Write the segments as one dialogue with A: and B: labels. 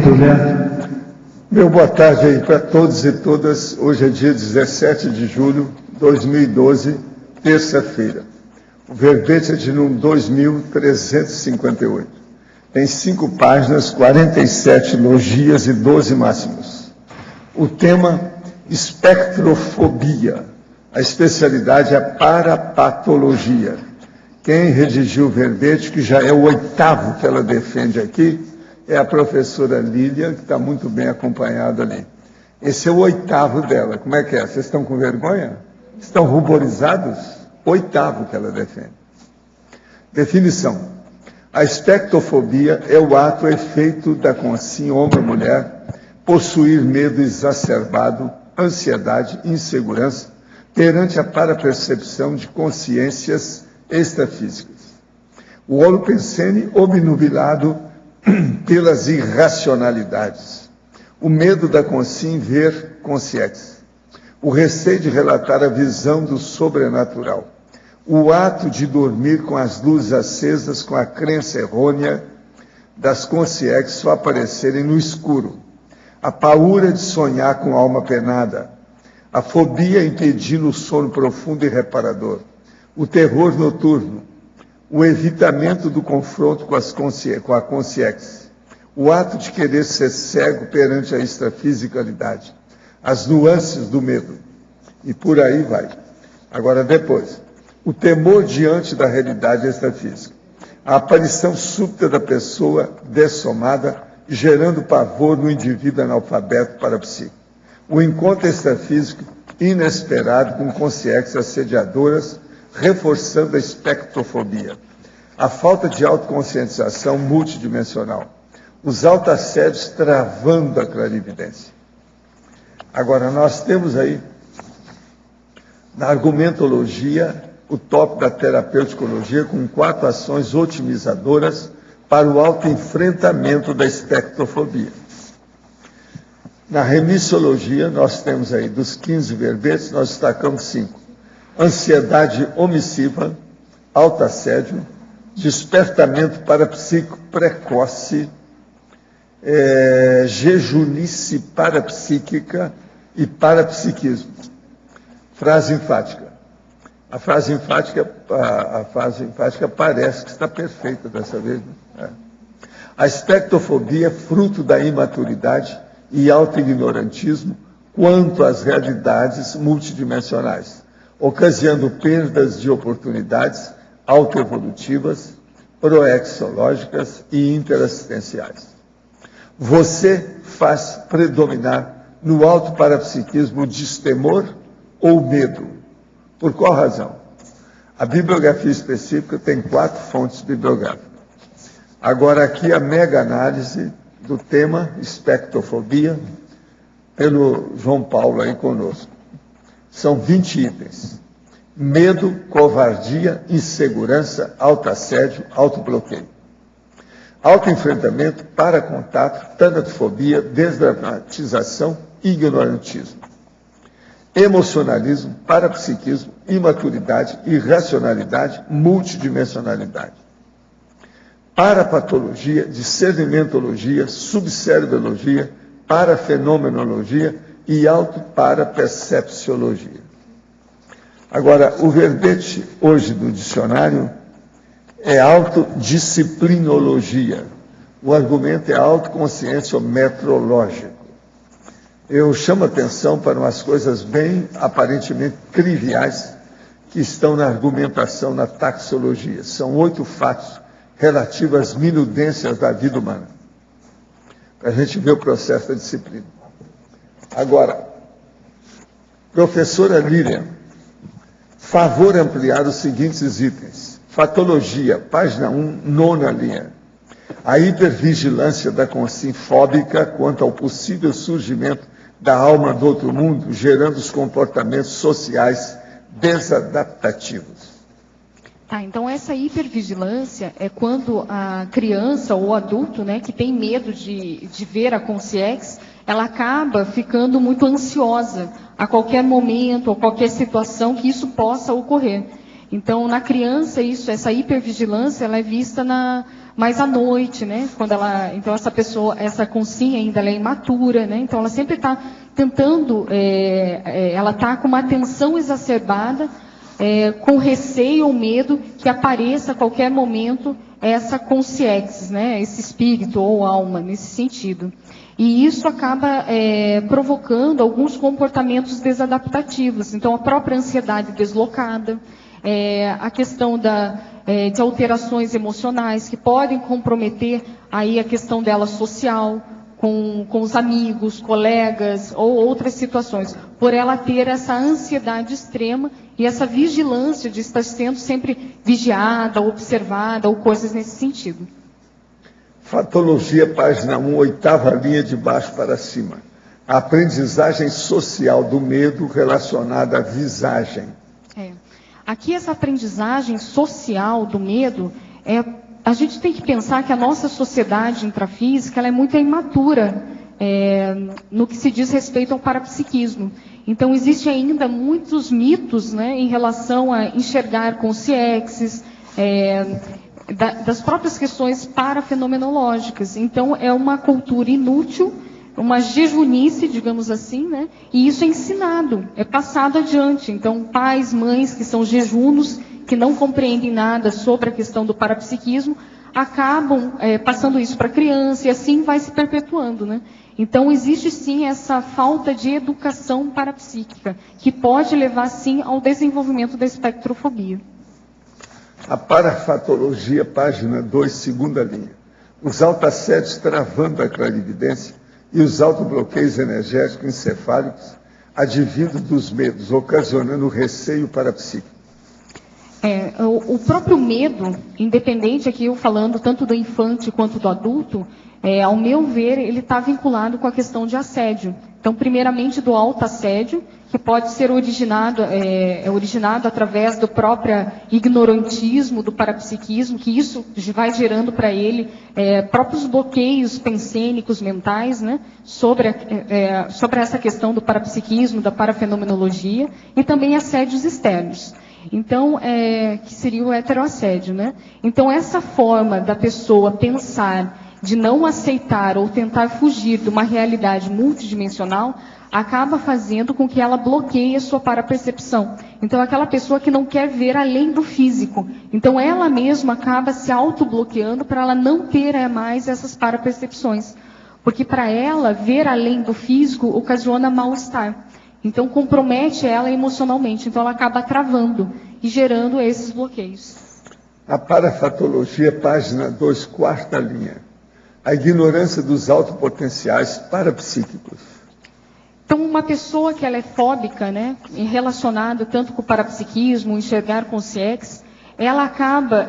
A: Pastor Neto. Meu boa tarde aí para todos e todas. Hoje é dia 17 de julho de 2012, terça-feira. O verbete é de número 2358. Tem 5 páginas, 47 logias e 12 máximos. O tema, espectrofobia. A especialidade é parapatologia. Quem redigiu o verbete, que já é o 8º que ela defende aqui, é a professora Lília, que está muito bem acompanhada ali. Esse é o 8º dela. Como é que é? Vocês estão com vergonha? Estão ruborizados? 8º que ela defende. Definição. A espectrofobia é o ato ou efeito da consciência, homem ou mulher, possuir medo exacerbado, ansiedade, insegurança, perante a parapercepção de consciências extrafísicas. O holopensene obnubilado pelas irracionalidades. O medo da consciência em ver consciência. O receio de relatar a visão do sobrenatural. O ato de dormir com as luzes acesas, com a crença errônea das consciências só aparecerem no escuro. A paura de sonhar com a alma penada. A fobia impedindo o sono profundo e reparador. O terror noturno. O evitamento do confronto com a consciência. O ato de querer ser cego perante a extrafisicalidade. As nuances do medo. E por aí vai. Agora, depois. O temor diante da realidade extrafísica. A aparição súbita da pessoa dessomada, gerando pavor no indivíduo analfabeto parapsíquico. O encontro extrafísico inesperado com consciências assediadoras, reforçando a espectrofobia. A falta de autoconscientização multidimensional. Os autoassédios travando a clarividência. Agora, nós temos aí, na argumentologia, o tópico da terapeuticologia, com 4 ações otimizadoras para o autoenfrentamento da espectrofobia. Na remissiologia, nós temos aí, dos 15 verbetes, nós destacamos 5. Ansiedade omissiva, autoassédio, despertamento parapsíquico precoce, jejunice parapsíquica e parapsiquismo. Frase enfática. A frase enfática parece que está perfeita dessa vez. Né? A espectrofobia é fruto da imaturidade e autoignorantismo quanto às realidades multidimensionais, ocasionando perdas de oportunidades autoevolutivas, proexológicas e interassistenciais. Você faz predominar no autoparapsiquismo o destemor ou medo. Por qual razão? A bibliografia específica tem 4 fontes bibliográficas. Agora aqui a mega análise do tema espectrofobia, pelo João Paulo aí conosco. São 20 itens. Medo, covardia, insegurança, autoassédio, autobloqueio. Autoenfrentamento, paracontato, tanatofobia, desdramatização, ignorantismo. Emocionalismo, parapsiquismo, imaturidade, irracionalidade, multidimensionalidade. Parapatologia, discernimentologia, subcerebrologia, parafenomenologia e autoparapercepciologia. Agora, o verbete hoje do dicionário é autodisciplinologia. O argumento é autoconsciência metrológico. Eu chamo a atenção para umas coisas bem aparentemente triviais que estão na argumentação, na taxologia. São 8 fatos relativos às minudências da vida humana, para a gente ver o processo da disciplina. Agora, professora Lília, favor ampliar os seguintes itens. Fatologia, página 1, 9ª linha. A hipervigilância da consciência fóbica quanto ao possível surgimento da alma do outro mundo, gerando os comportamentos sociais desadaptativos.
B: Tá, então essa hipervigilância é quando a criança ou o adulto, né, que tem medo de ver a consciência, ela acaba ficando muito ansiosa a qualquer momento ou qualquer situação que isso possa ocorrer. Então, na criança, essa hipervigilância, ela é vista mais à noite, né? Quando então essa pessoa, essa consciência ainda ela é imatura, né? Então ela sempre está tentando, ela está com uma atenção exacerbada, com receio ou medo que apareça a qualquer momento essa consciência, né? Esse espírito ou alma, nesse sentido. E isso acaba provocando alguns comportamentos desadaptativos. Então, a própria ansiedade deslocada, a questão de alterações emocionais que podem comprometer aí a questão dela social, com os amigos, colegas ou outras situações, por ela ter essa ansiedade extrema e essa vigilância de estar sendo sempre vigiada, observada ou coisas nesse sentido.
A: Fatologia, página 1, 8ª linha de baixo para cima. A aprendizagem social do medo relacionada à visagem.
B: Aqui essa aprendizagem social do medo, a gente tem que pensar que a nossa sociedade intrafísica ela é muito imatura no que se diz respeito ao parapsiquismo. Então existem ainda muitos mitos, né, em relação a enxergar consciências, das próprias questões parafenomenológicas. Então, é uma cultura inútil, uma jejunice, digamos assim, né? E isso é ensinado, é passado adiante. Então, pais, mães que são jejunos, que não compreendem nada sobre a questão do parapsiquismo, acabam passando isso para a criança e assim vai se perpetuando, né? Então, existe sim essa falta de educação parapsíquica, que pode levar sim ao desenvolvimento da espectrofobia.
A: A parafatologia, página 2, 2ª linha. Os autoassédios travando a clarividência e os autobloqueios energéticos encefálicos advindos dos medos, ocasionando receio parapsíquico.
B: O próprio medo, independente aqui eu falando tanto do infante quanto do adulto, ao meu ver, ele está vinculado com a questão de assédio. Então, primeiramente do autoassédio, que pode ser originado através do próprio ignorantismo, do parapsiquismo, que isso vai gerando para ele próprios bloqueios pensênicos mentais, né, sobre essa questão do parapsiquismo, da parafenomenologia, e também assédios externos. Então, que seria o heteroassédio, né? Então, essa forma da pessoa pensar de não aceitar ou tentar fugir de uma realidade multidimensional, acaba fazendo com que ela bloqueie a sua parapercepção. Então, aquela pessoa que não quer ver além do físico. Então, ela mesma acaba se autobloqueando para ela não ter mais essas parapercepções. Porque para ela, ver além do físico ocasiona mal-estar. Então, compromete ela emocionalmente. Então, ela acaba travando e gerando esses bloqueios.
A: A parafatologia, página 2, 4ª linha. A ignorância dos autopotenciais parapsíquicos.
B: Então, uma pessoa que ela é fóbica, né, relacionada tanto com o parapsiquismo, enxergar consciência, ela acaba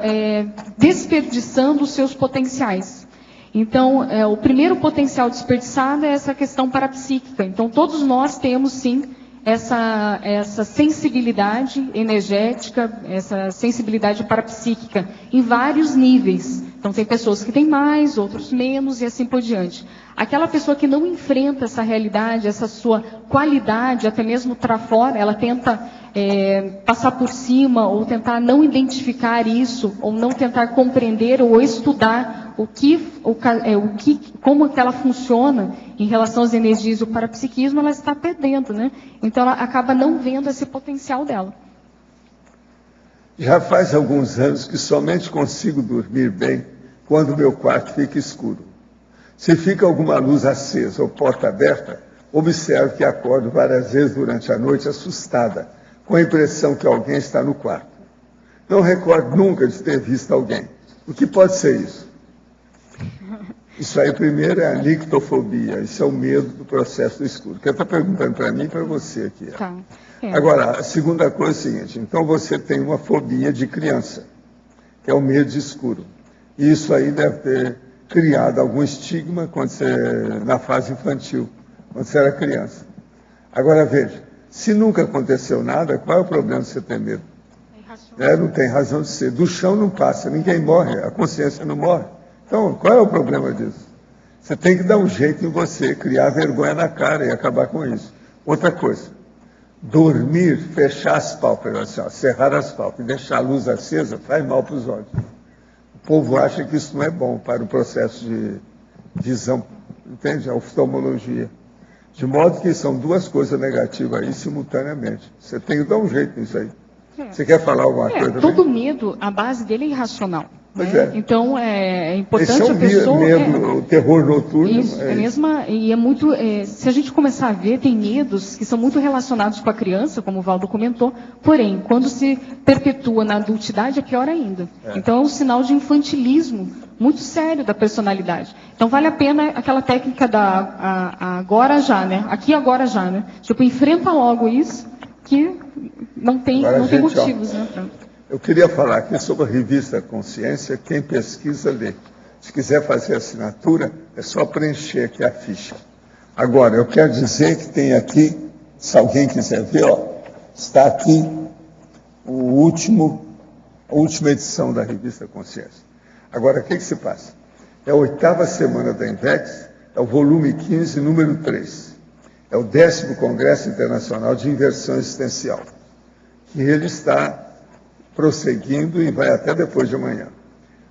B: desperdiçando os seus potenciais. Então, o primeiro potencial desperdiçado é essa questão parapsíquica. Então, todos nós temos, sim, essa sensibilidade energética, essa sensibilidade parapsíquica em vários níveis. Então, tem pessoas que têm mais, outros menos e assim por diante. Aquela pessoa que não enfrenta essa realidade, essa sua qualidade, até mesmo trafora, ela tenta passar por cima ou tentar não identificar isso, ou não tentar compreender ou estudar como que ela funciona em relação às energias do parapsiquismo, ela está perdendo, né? Então, ela acaba não vendo esse potencial dela.
A: Já faz alguns anos que somente consigo dormir bem quando meu quarto fica escuro. Se fica alguma luz acesa ou porta aberta, observo que acordo várias vezes durante a noite assustada, com a impressão que alguém está no quarto. Não recordo nunca de ter visto alguém. O que pode ser isso? Isso aí, primeiro, é a nictofobia. Isso é o medo do processo do escuro. Que está perguntando para mim e para você aqui.
B: Tá.
A: Agora, a segunda coisa é a seguinte. Então, você tem uma fobia de criança, que é o medo de escuro. E isso aí deve ter criado algum estigma quando você, na fase infantil, quando você era criança. Agora, veja, se nunca aconteceu nada, qual é o problema de você ter medo? Não tem razão de ser. Do chão não passa, ninguém morre, a consciência não morre. Então, qual é o problema disso? Você tem que dar um jeito em você, criar vergonha na cara e acabar com isso. Outra coisa, dormir, fechar as pálpebras, assim, ó, cerrar as pálpebras, deixar a luz acesa, faz mal para os olhos. O povo acha que isso não é bom para o processo de visão, entende? A oftalmologia. De modo que são duas coisas negativas aí simultaneamente. Você tem que dar um jeito nisso aí. Você quer falar alguma coisa?
B: Todo medo, a base dele é irracional.
A: Pois
B: né?
A: é.
B: Então, é importante
A: Esse é
B: a pessoa...
A: medo, o terror noturno.
B: Isso, e é muito... se a gente começar a ver, tem medos que são muito relacionados com a criança, como o Valdo comentou, porém, quando se perpetua na adultidade, é pior ainda. Então, é um sinal de infantilismo muito sério da personalidade. Então, vale a pena aquela técnica da agora já, né? Aqui, agora já, né? Tipo, enfrenta logo isso, que não tem motivos, né?
A: Eu queria falar aqui sobre a revista Consciência. Quem pesquisa, lê. Se quiser fazer assinatura, é só preencher aqui a ficha. Agora, eu quero dizer que tem aqui, se alguém quiser ver, ó, está aqui a última edição da revista Consciência. Agora, o que se passa? É a 8ª semana da INVEX, é o volume 15, número 3. É o 10º Congresso Internacional de Inversão Existencial. E ele está prosseguindo e vai até depois de amanhã.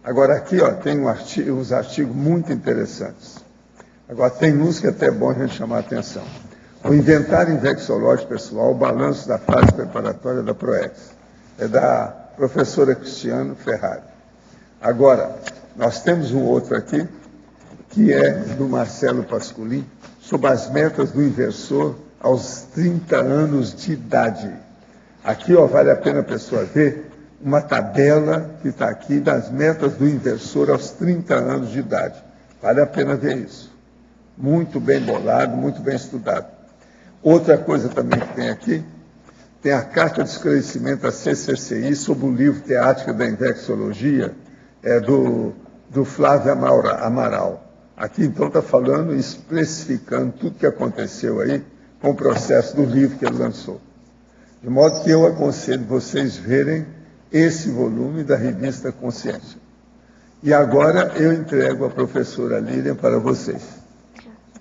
A: Agora aqui, ó, tem uns artigos muito interessantes. Agora tem uns que é até bom a gente chamar a atenção. O Inventário Infecciológico Pessoal, o Balanço da Fase Preparatória da PROEX. É da professora Cristiano Ferrari. Agora, nós temos um outro aqui, que é do Marcelo Pascolin, sobre as metas do inversor aos 30 anos de idade. Aqui, ó, vale a pena a pessoa ver uma tabela que está aqui das metas do inversor aos 30 anos de idade. Vale a pena ver isso. Muito bem bolado, muito bem estudado. Outra coisa também que tem aqui, tem a carta de esclarecimento à CCCI sobre o livro Teática da Infecciologia, do Flávio Amaral. Aqui, então, está falando e especificando tudo que aconteceu aí com o processo do livro que ele lançou. De modo que eu aconselho vocês verem esse volume da revista Consciência. E agora eu entrego a professora Lilian para vocês.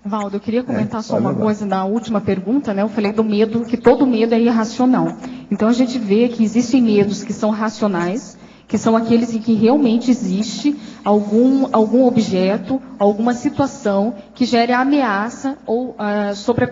B: Valdo, eu queria comentar só uma coisa na última pergunta, né? Eu falei do medo, que todo medo é irracional. Então a gente vê que existem medos que são racionais, que são aqueles em que realmente existe algum objeto, alguma situação que gere ameaça ou sobre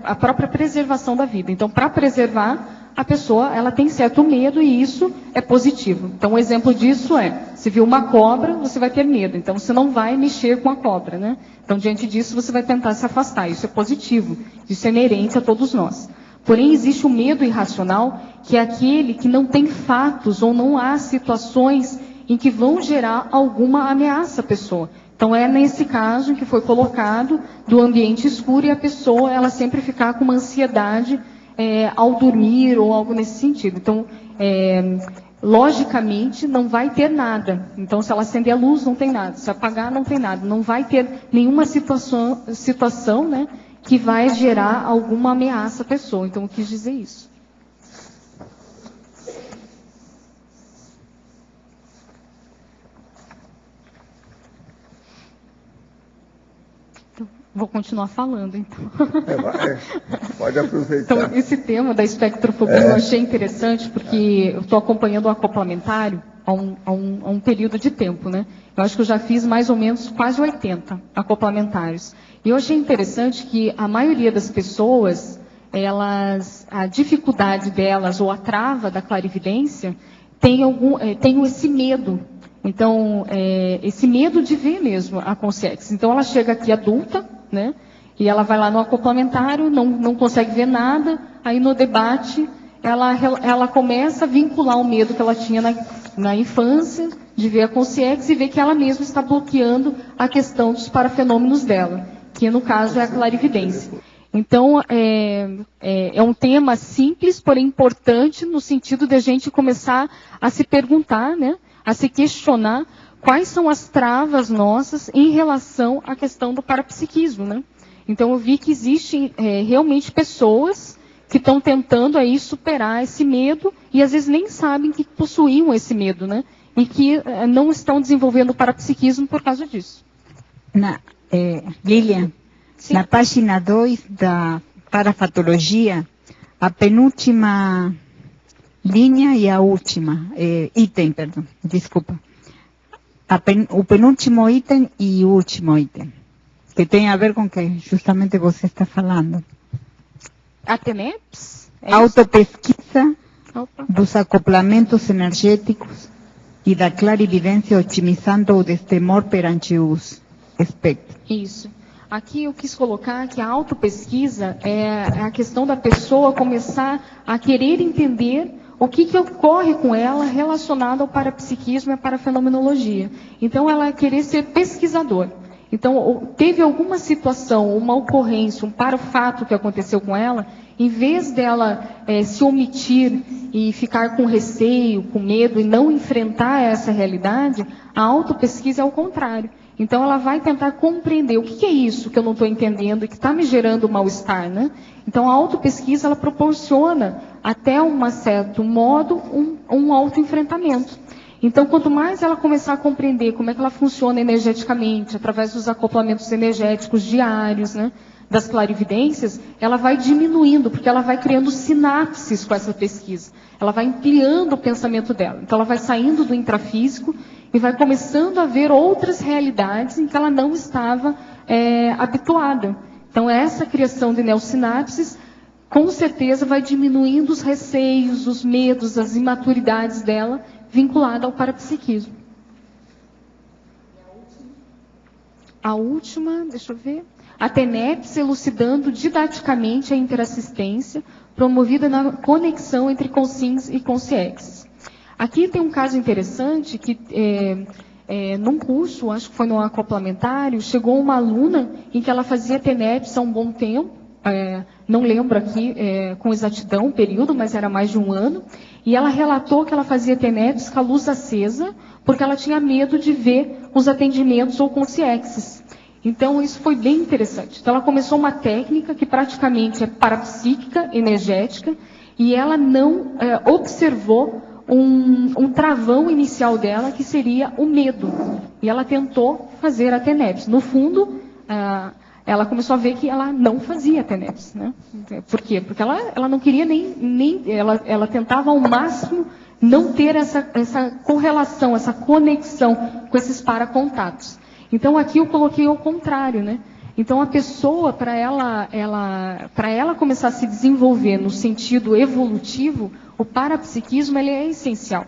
B: a própria preservação da vida. Então, para preservar, a pessoa ela tem certo medo e isso é positivo. Então, um exemplo disso se viu uma cobra, você vai ter medo. Então, você não vai mexer com a cobra, né? Então, diante disso, você vai tentar se afastar. Isso é positivo. Isso é inerente a todos nós. Porém, existe o medo irracional, que é aquele que não tem fatos ou não há situações em que vão gerar alguma ameaça à pessoa. Então, é nesse caso em que foi colocado do ambiente escuro e a pessoa ela sempre ficar com uma ansiedade ao dormir ou algo nesse sentido. Então, logicamente, não vai ter nada. Então, se ela acender a luz, não tem nada. Se apagar, não tem nada. Não vai ter nenhuma situação, né, que vai gerar alguma ameaça à pessoa. Então, eu quis dizer isso. Então, vou continuar falando, então.
A: Pode aproveitar.
B: Então, esse tema da espectrofobia eu achei interessante, porque eu estou acompanhando o acoplamentário há um período de tempo, né? Eu acho que eu já fiz mais ou menos quase 80 acoplamentários. E eu achei interessante que a maioria das pessoas, a dificuldade delas, ou a trava da clarividência, tem esse medo. Então, esse medo de ver mesmo a consciência. Então, ela chega aqui adulta, né? E ela vai lá no acoplamentário, não consegue ver nada, aí no debate, ela começa a vincular o medo que ela tinha na infância, de ver a consciência e ver que ela mesma está bloqueando a questão dos parafenômenos dela, que no caso é a clarividência. Então, é um tema simples, porém importante, no sentido de a gente começar a se perguntar, né, a se questionar quais são as travas nossas em relação à questão do parapsiquismo, né? Então, eu vi que existem realmente pessoas que estão tentando aí superar esse medo e às vezes nem sabem que possuíam esse medo, né? E que não estão desenvolvendo o parapsiquismo por causa disso.
C: Lilian,
B: Sim.
C: na página 2 da parafatologia, a penúltima linha e a última, item, perdão, desculpa. O penúltimo item e o último item, que tem a ver com o que justamente você está falando.
B: A TENEPS?
C: Autopesquisa dos acoplamentos energéticos e da clarividência otimizando o destemor perante os espectros.
B: Isso. Aqui eu quis colocar que a autopesquisa é a questão da pessoa começar a querer entender o que ocorre com ela relacionado ao parapsiquismo e à parafenomenologia. Então, ela querer ser pesquisador. Então, teve alguma situação, uma ocorrência, um parafato que aconteceu com ela, em vez dela se omitir e ficar com receio, com medo e não enfrentar essa realidade, a autopesquisa é o contrário. Então, ela vai tentar compreender o que é isso que eu não estou entendendo e que está me gerando mal-estar, né? Então, a autopesquisa, ela proporciona, até um certo modo, um autoenfrentamento. Então, quanto mais ela começar a compreender como é que ela funciona energeticamente, através dos acoplamentos energéticos diários, né, das clarividências, ela vai diminuindo, porque ela vai criando sinapses com essa pesquisa. Ela vai ampliando o pensamento dela. Então, ela vai saindo do intrafísico e vai começando a ver outras realidades em que ela não estava habituada. Então, essa criação de neossinapses, com certeza, vai diminuindo os receios, os medos, as imaturidades dela, vinculada ao parapsiquismo. A última, deixa eu ver. A TENEPS elucidando didaticamente a interassistência, promovida na conexão entre consciência e consciência. Aqui tem um caso interessante que, num curso, acho que foi no acoplamentário, chegou uma aluna em que ela fazia TENEPS há um bom tempo, não lembro aqui com exatidão o período, mas era mais de um ano, e ela relatou que ela fazia TENEPS com a luz acesa, porque ela tinha medo de ver os atendimentos ou consciências. Então, isso foi bem interessante. Então, ela começou uma técnica que praticamente é parapsíquica, energética, e ela não observou um travão inicial dela, que seria o medo. E ela tentou fazer a TENEPS. No fundo, ela começou a ver que ela não fazia TENEPS, né? Por quê? Porque ela não queria ela tentava ao máximo não ter essa correlação, essa conexão com esses paracontatos. Então, aqui eu coloquei ao contrário, né? Então, a pessoa, para ela começar a se desenvolver no sentido evolutivo, o parapsiquismo ele é essencial.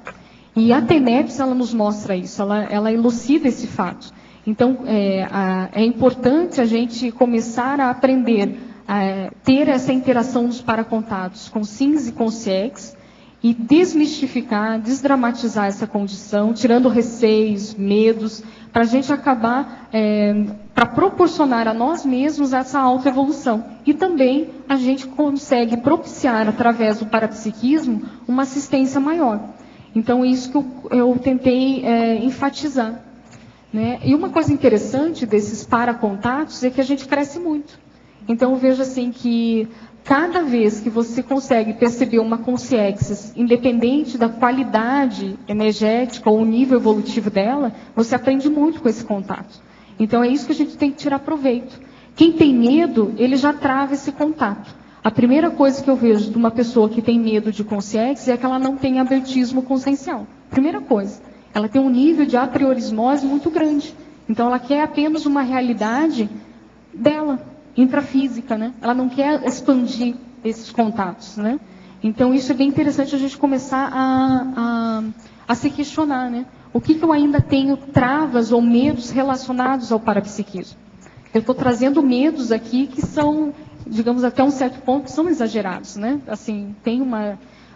B: E a TENEPS, ela nos mostra isso, ela elucida esse fato. Então, é importante a gente começar a aprender a ter essa interação dos paracontatos com SINs e com SIEX, e desmistificar, desdramatizar essa condição, tirando receios, medos, para a gente acabar, para proporcionar a nós mesmos essa autoevolução. E também a gente consegue propiciar, através do parapsiquismo, uma assistência maior. Então, isso que eu tentei enfatizar. Né? E uma coisa interessante desses paracontatos é que a gente cresce muito. Então, eu vejo assim que cada vez que você consegue perceber uma consciência, independente da qualidade energética ou o nível evolutivo dela, você aprende muito com esse contato. Então, é isso que a gente tem que tirar proveito. Quem tem medo, ele já trava esse contato. A primeira coisa que eu vejo de uma pessoa que tem medo de consciência é que ela não tem abertismo consciencial. Primeira coisa. Ela tem um nível de apriorismose muito grande. Então, ela quer apenas uma realidade dela, intrafísica, né? Ela não quer expandir esses contatos, né? Então, isso é bem interessante a gente começar a se questionar, né? O que eu ainda tenho travas ou medos relacionados ao parapsiquismo? Eu estou trazendo medos aqui que são, digamos, até um certo ponto, são exagerados, né? Assim,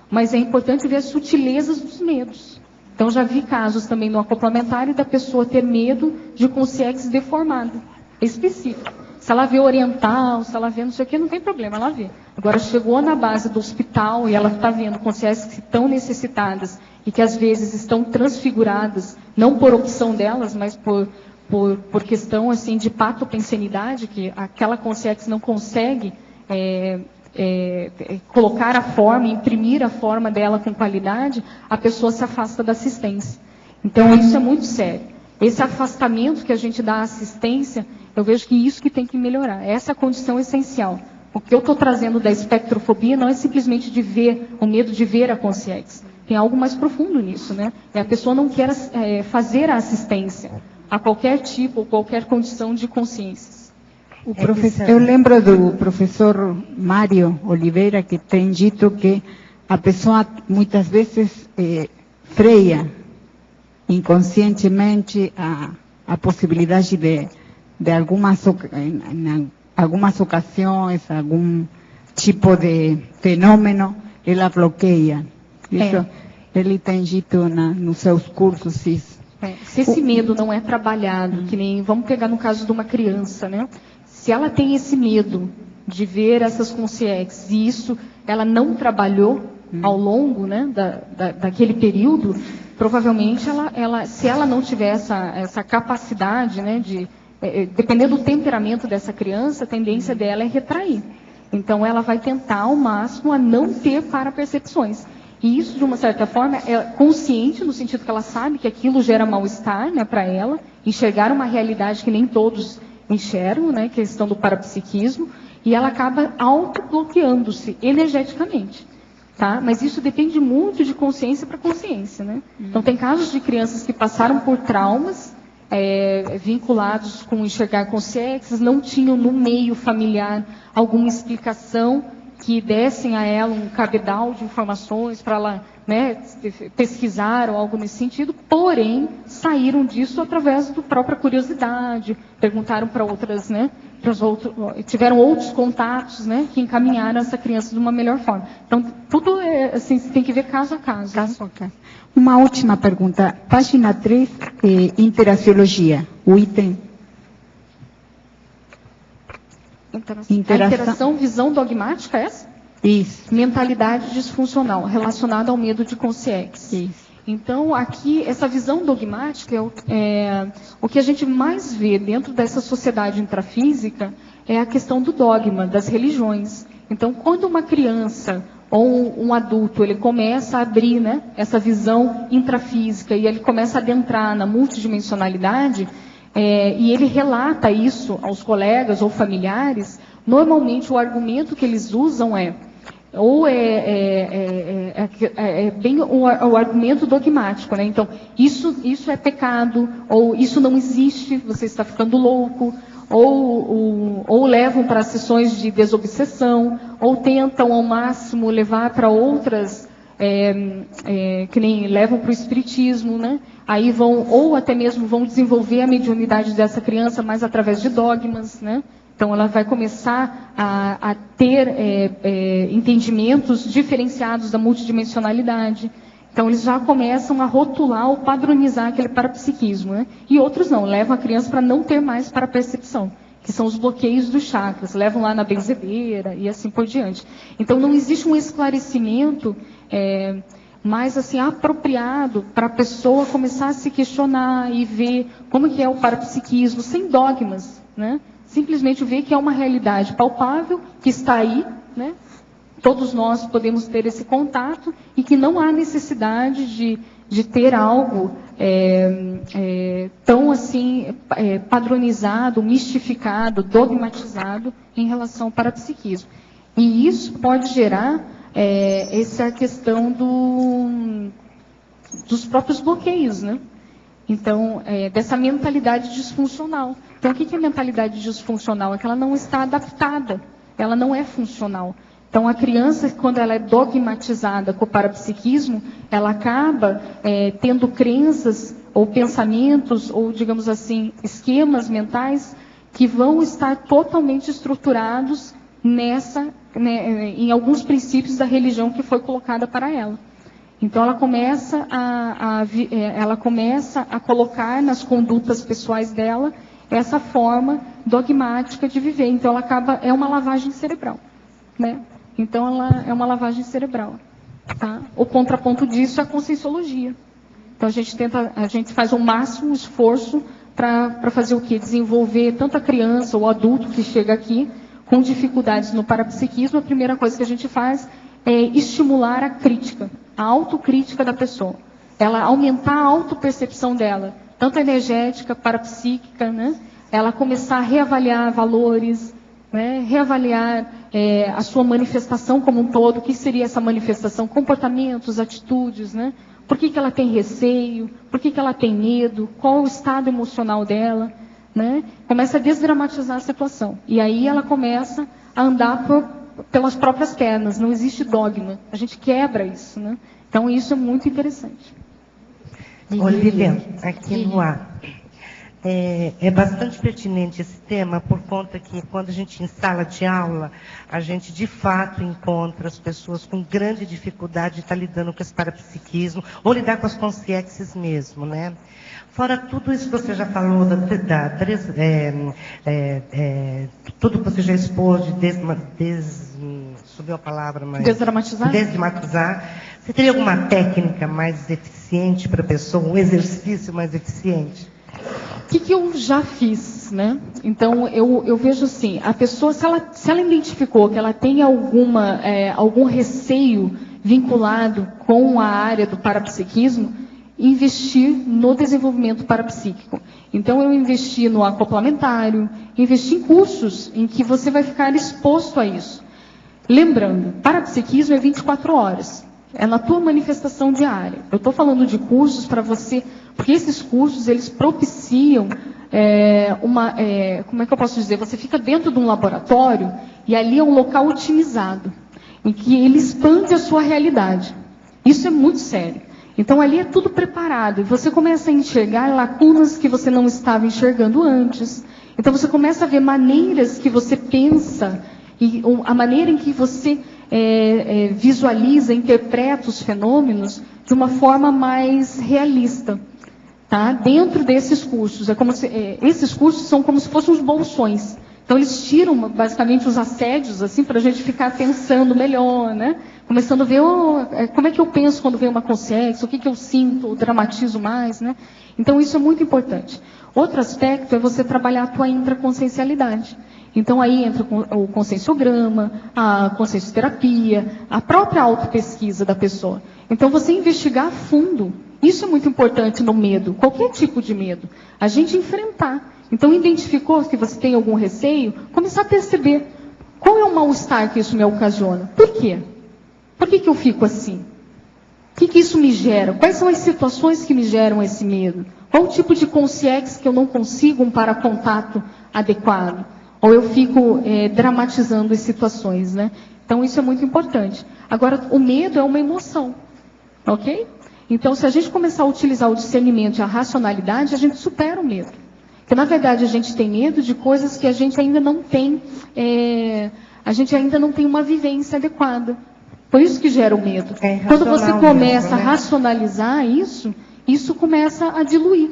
B: mas é importante ver as sutilezas dos medos. Então, já vi casos também no acoplamentário da pessoa ter medo de consciência deformada. É específico. Se ela vê oriental, se ela vê não sei o que, não tem problema, ela vê. Agora, chegou na base do hospital e ela está vendo consciências que estão necessitadas e que às vezes estão transfiguradas, não por opção delas, mas por questão assim, de patopensenidade, que aquela consciência não consegue colocar a forma, imprimir a forma dela com qualidade, a pessoa se afasta da assistência. Então, isso é muito sério. Esse afastamento que a gente dá à assistência, eu vejo que isso que tem que melhorar. Essa é a condição essencial. O que eu estou trazendo da espectrofobia não é simplesmente de ver, o medo de ver a consciência. Tem algo mais profundo nisso, né? É a pessoa não quer fazer a assistência a qualquer tipo ou qualquer condição de consciências.
C: Eu lembro do professor Mário Oliveira, que tem dito que a pessoa muitas vezes freia inconscientemente a possibilidade de em algumas ocasiões, algum tipo de fenômeno, ela bloqueia. Isso ele tem dito nos seus cursos isso.
B: Se esse medo não é trabalhado, que nem, vamos pegar no caso de uma criança, né? Se ela tem esse medo de ver essas consciências e isso ela não trabalhou ao longo, né, daquele período, provavelmente se ela não tiver essa capacidade, né, dependendo do temperamento dessa criança, a tendência dela é retrair. Então ela vai tentar ao máximo a não ter parapercepções. E isso, de uma certa forma, é consciente, no sentido que ela sabe que aquilo gera mal-estar, né, para ela, enxergar uma realidade que nem todos enxergam, né, questão do parapsiquismo, e ela acaba auto-bloqueando-se energeticamente. Tá? Mas isso depende muito de consciência para consciência. Né? Então, tem casos de crianças que passaram por traumas vinculados com enxergar consciências, não tinham no meio familiar alguma explicação que dessem a ela um cabedal de informações para ela, né, pesquisar ou algo nesse sentido, porém saíram disso através da própria curiosidade, perguntaram para outras, né, tiveram outros contatos, né, que encaminharam essa criança de uma melhor forma. Então, tudo assim, tem que ver caso a caso.
C: Caso a caso. Uma última pergunta. Página 3, interaciologia, o item.
B: Interação, visão dogmática, é essa?
C: Isso.
B: Mentalidade disfuncional, relacionada ao medo de consciência.
C: Isso.
B: Então, aqui, essa visão dogmática, o que a gente mais vê dentro dessa sociedade intrafísica é a questão do dogma, das religiões. Então, quando uma criança ou um adulto, ele começa a abrir, né, essa visão intrafísica e ele começa a adentrar na multidimensionalidade, e ele relata isso aos colegas ou familiares, normalmente o argumento que eles usam bem o argumento dogmático, né? Então, isso é pecado, ou isso não existe, você está ficando louco, ou levam para sessões de desobsessão, ou tentam ao máximo levar para outras, que nem levam para o espiritismo, né? Aí ou até mesmo vão desenvolver a mediunidade dessa criança, mas através de dogmas, né? Então, ela vai começar a ter entendimentos diferenciados da multidimensionalidade. Então, eles já começam a rotular ou padronizar aquele parapsiquismo, né? E outros não, levam a criança para não ter mais parapercepção, que são os bloqueios dos chakras, levam lá na benzedeira e assim por diante. Então, não existe um esclarecimento mais assim apropriado para a pessoa começar a se questionar e ver como que é o parapsiquismo, sem dogmas, né? Simplesmente ver que é uma realidade palpável, que está aí, né? Todos nós podemos ter esse contato e que não há necessidade de ter algo tão assim padronizado, mistificado, dogmatizado em relação ao parapsiquismo. E isso pode gerar essa questão dos próprios bloqueios, né? Então, dessa mentalidade disfuncional. Então, o que é mentalidade disfuncional? É que ela não está adaptada, ela não é funcional. Então, a criança, quando ela é dogmatizada com o parapsiquismo, ela acaba tendo crenças ou pensamentos, ou, digamos assim, esquemas mentais que vão estar totalmente estruturados em alguns princípios da religião que foi colocada para ela. Então, ela começa a colocar nas condutas pessoais dela essa forma dogmática de viver. Então, ela é uma lavagem cerebral, né? Então, ela é uma lavagem cerebral. Tá? O contraponto disso é a conscienciologia. Então, a gente faz o máximo esforço para fazer o quê? Desenvolver tanto a criança ou o adulto que chega aqui com dificuldades no parapsiquismo. A primeira coisa que a gente faz é estimular a crítica, a autocrítica da pessoa. Ela aumentar a autopercepção dela, tanto energética, parapsíquica, né? Ela começar a reavaliar valores, né? Reavaliar a sua manifestação como um todo, o que seria essa manifestação, comportamentos, atitudes, né? Por que ela tem receio, por que ela tem medo, qual é o estado emocional dela, né? Começa a desdramatizar a situação. E aí ela começa a andar pelas próprias pernas, não existe dogma. A gente quebra isso, né? Então isso é muito interessante.
D: Ô, Lilian, aqui no ar. É bastante pertinente esse tema, por conta que quando a gente em sala de aula, a gente de fato encontra as pessoas com grande dificuldade de estar lidando com esse parapsiquismo, ou lidar com as consciências mesmo, né? Fora tudo isso que você já falou, tudo que você já expôs de subiu a palavra, mas...
B: Desdramatizar?
D: Desdramatizar. Você teria alguma técnica mais eficiente para a pessoa, um exercício mais eficiente?
B: O que eu já fiz, né? Então, eu vejo assim, a pessoa, se ela identificou que ela tem algum receio vinculado com a área do parapsiquismo, investir no desenvolvimento parapsíquico. Então, eu investi no acoplamentário, investi em cursos em que você vai ficar exposto a isso. Lembrando, parapsiquismo é 24 horas. É na tua manifestação diária. Eu estou falando de cursos para você, porque esses cursos, eles propiciam como é que eu posso dizer? Você fica dentro de um laboratório e ali é um local otimizado, em que ele expande a sua realidade. Isso é muito sério. Então, ali é tudo preparado. E você começa a enxergar lacunas que você não estava enxergando antes. Então, você começa a ver maneiras que você pensa e a maneira em que você visualiza, interpreta os fenômenos de uma forma mais realista, tá? Dentro desses cursos, esses cursos são como se fossem os bolsões. Então eles tiram basicamente os assédios assim para a gente ficar pensando melhor, né? Começando a ver como é que eu penso quando vem uma consciência, o que eu sinto, eu dramatizo mais, né? Então isso é muito importante. Outro aspecto é você trabalhar a tua intraconsciencialidade. Então aí entra o conscienciograma, a consciencioterapia, a própria autopesquisa da pessoa. Então você investigar a fundo. Isso é muito importante no medo, qualquer tipo de medo. A gente enfrentar. Então identificou que você tem algum receio, começar a perceber qual é o mal-estar que isso me ocasiona. Por quê? Por que eu fico assim? O que isso me gera? Quais são as situações que me geram esse medo? Qual o tipo de consciência que eu não consigo um para-contato adequado? Ou eu fico dramatizando as situações, né? Então isso é muito importante. Agora, o medo é uma emoção, ok? Então, se a gente começar a utilizar o discernimento e a racionalidade, a gente supera o medo. Porque, na verdade, a gente tem medo de coisas que a gente ainda não tem, uma vivência adequada. Por isso que gera o medo. Quando você começa a racionalizar isso começa a diluir.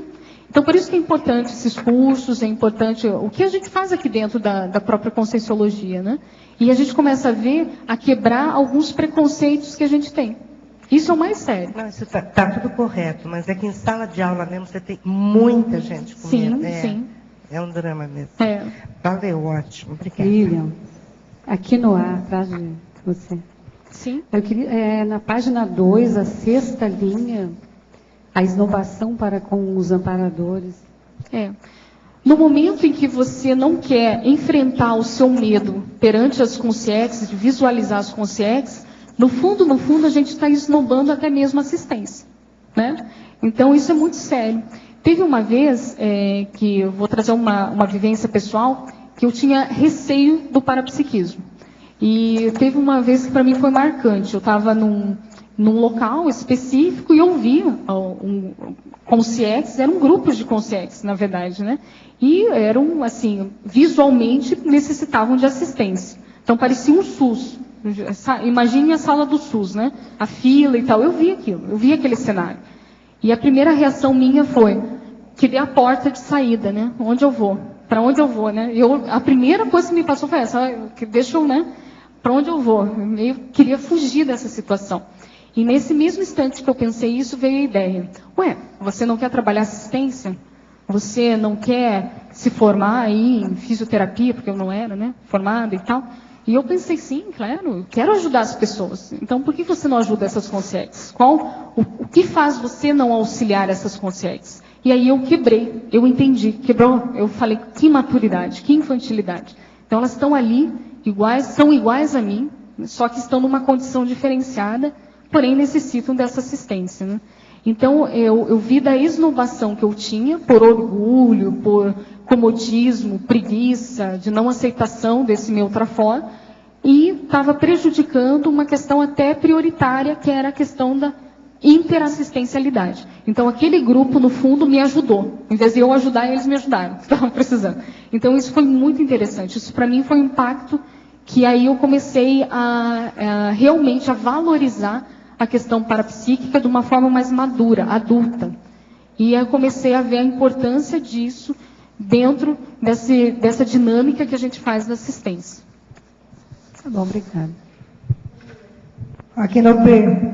B: Então, por isso que é importante esses cursos, é importante o que a gente faz aqui dentro da própria Conscienciologia, né? E a gente começa a quebrar alguns preconceitos que a gente tem. Isso é o mais sério.
D: Não, isso tá tudo correto, mas é que em sala de aula mesmo você tem muita gente com medo.
B: Sim.
D: É um drama mesmo.
E: Valeu,
D: ótimo. Obrigada.
E: Lilian, aqui no ar, atrás de você.
B: Sim.
E: Eu queria, na página 2, a 6ª linha, a esnobação para com os amparadores.
B: No momento em que você não quer enfrentar o seu medo perante as consciências, visualizar as consciências, no fundo, a gente está esnobando até mesmo a assistência, né? Então, isso é muito sério. Teve uma vez, que eu vou trazer uma vivência pessoal, que eu tinha receio do parapsiquismo. E teve uma vez que para mim foi marcante. Eu estava num local específico e eu vi consciências, eram grupos de consciências, na verdade, né? E eram, assim, visualmente necessitavam de assistência. Então, parecia um SUS. Imagine a sala do SUS, né? A fila e tal. Eu vi aquilo, eu vi aquele cenário. E a primeira reação minha foi que dê a porta de saída, né? Onde eu vou? Para onde eu vou, né? A primeira coisa que me passou foi essa, deixa eu, né? Para onde eu vou? Eu queria fugir dessa situação. E nesse mesmo instante que eu pensei isso, veio a ideia. Você não quer trabalhar assistência? Você não quer se formar aí em fisioterapia, porque eu não era, né? Formada e tal. E eu pensei, sim, claro, eu quero ajudar as pessoas. Então, por que você não ajuda essas consciências? O que faz você não auxiliar essas consciências? E aí eu quebrei, eu entendi, quebrou. Eu falei, que imaturidade, que infantilidade. Então elas estão ali, são iguais a mim, só que estão numa condição diferenciada, porém necessitam dessa assistência, né? Então eu vi da esnobação que eu tinha, por orgulho, por comodismo, preguiça, de não aceitação desse meu trafor, e estava prejudicando uma questão até prioritária, que era a questão da interassistencialidade. Então, aquele grupo, no fundo, me ajudou. Em vez de eu ajudar, eles me ajudaram, estavam precisando. Então, isso foi muito interessante. Isso, para mim, foi um impacto que aí eu comecei realmente a valorizar a questão parapsíquica de uma forma mais madura, adulta. E eu comecei a ver a importância disso dentro dessa dinâmica que a gente faz da assistência.
E: Tá bom, obrigada.
F: Aqui no B.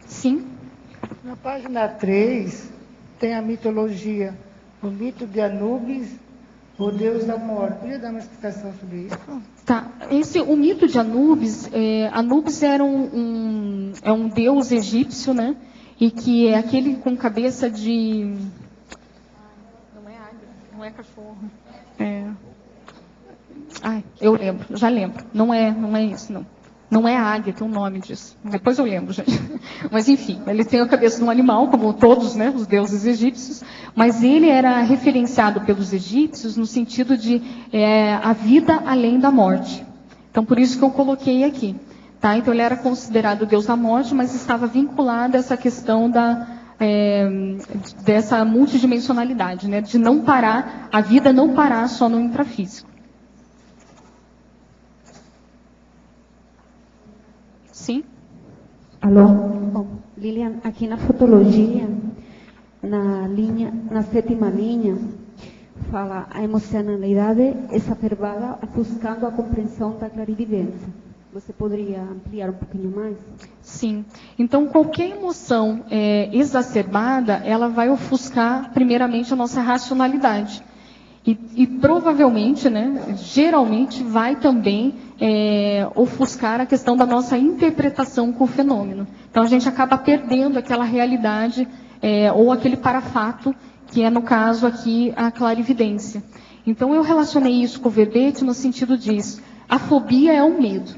B: Sim.
F: Na página 3, tem a mitologia, o mito de Anubis, o deus da morte. Podia dar uma explicação sobre isso?
B: Tá. O mito de Anubis, Anubis era um deus egípcio, né? E que é aquele com cabeça de... Não é águia, não é cachorro. Eu lembro, já lembro. Não é isso, não. Não é águia, tem um nome disso. Depois eu lembro, gente. Mas, enfim, ele tem a cabeça de um animal, como todos, né, os deuses egípcios, mas ele era referenciado pelos egípcios no sentido de a vida além da morte. Então, por isso que eu coloquei aqui. Tá? Então, ele era considerado o deus da morte, mas estava vinculado a essa questão dessa multidimensionalidade, né, de não parar, a vida não parar só no intrafísico. Sim?
G: Alô? Bom, Lilian, aqui na fotologia, na 7ª linha, fala a emocionalidade exacerbada ofuscando a compreensão da clarividência. Você poderia ampliar um pouquinho mais?
B: Sim. Então, qualquer emoção exacerbada, ela vai ofuscar, primeiramente, a nossa racionalidade. E provavelmente, né, geralmente, vai também ofuscar a questão da nossa interpretação com o fenômeno. Então, a gente acaba perdendo aquela realidade ou aquele parafato, que é, no caso aqui, a clarividência. Então, eu relacionei isso com o verbete no sentido disso. A fobia é um medo,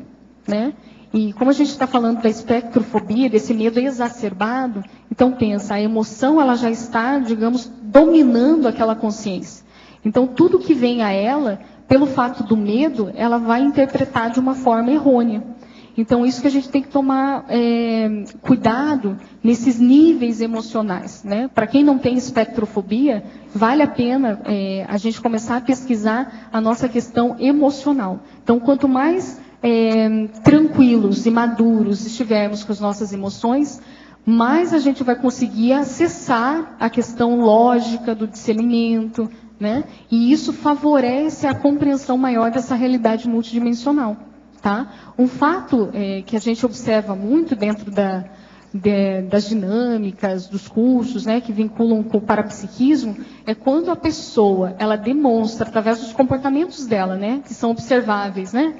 B: né? E como a gente está falando da espectrofobia, desse medo exacerbado, então pensa, a emoção ela já está, digamos, dominando aquela consciência. Então, tudo que vem a ela, pelo fato do medo, ela vai interpretar de uma forma errônea. Então, isso que a gente tem que tomar cuidado nesses níveis emocionais, né? Para quem não tem espectrofobia, vale a pena a gente começar a pesquisar a nossa questão emocional. Então, quanto mais tranquilos e maduros estivermos com as nossas emoções, mais a gente vai conseguir acessar a questão lógica do discernimento, né? E isso favorece a compreensão maior dessa realidade multidimensional. Tá? Um fato que a gente observa muito dentro das dinâmicas, dos cursos, né, que vinculam com o parapsiquismo, é quando a pessoa ela demonstra, através dos comportamentos dela, né, que são observáveis, né,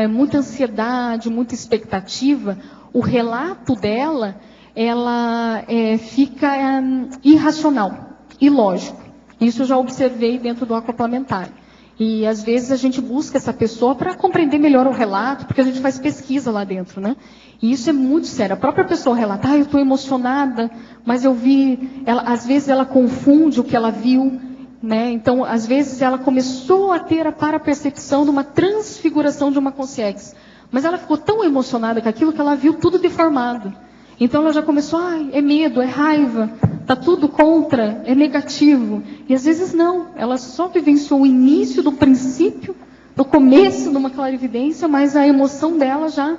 B: muita ansiedade, muita expectativa, o relato dela ela fica irracional, ilógico. Isso eu já observei dentro do acoplamentário. E às vezes a gente busca essa pessoa para compreender melhor o relato, porque a gente faz pesquisa lá dentro, né? E isso é muito sério. A própria pessoa relata, eu estou emocionada, mas eu vi, às vezes ela confunde o que ela viu, né? Então, às vezes ela começou a ter a parapercepção de uma transfiguração de uma consciência, mas ela ficou tão emocionada com aquilo que ela viu tudo deformado. Então ela já começou, é medo, é raiva, está tudo contra, é negativo. E às vezes não, ela só vivenciou o início do princípio, do começo de uma clarividência, mas a emoção dela já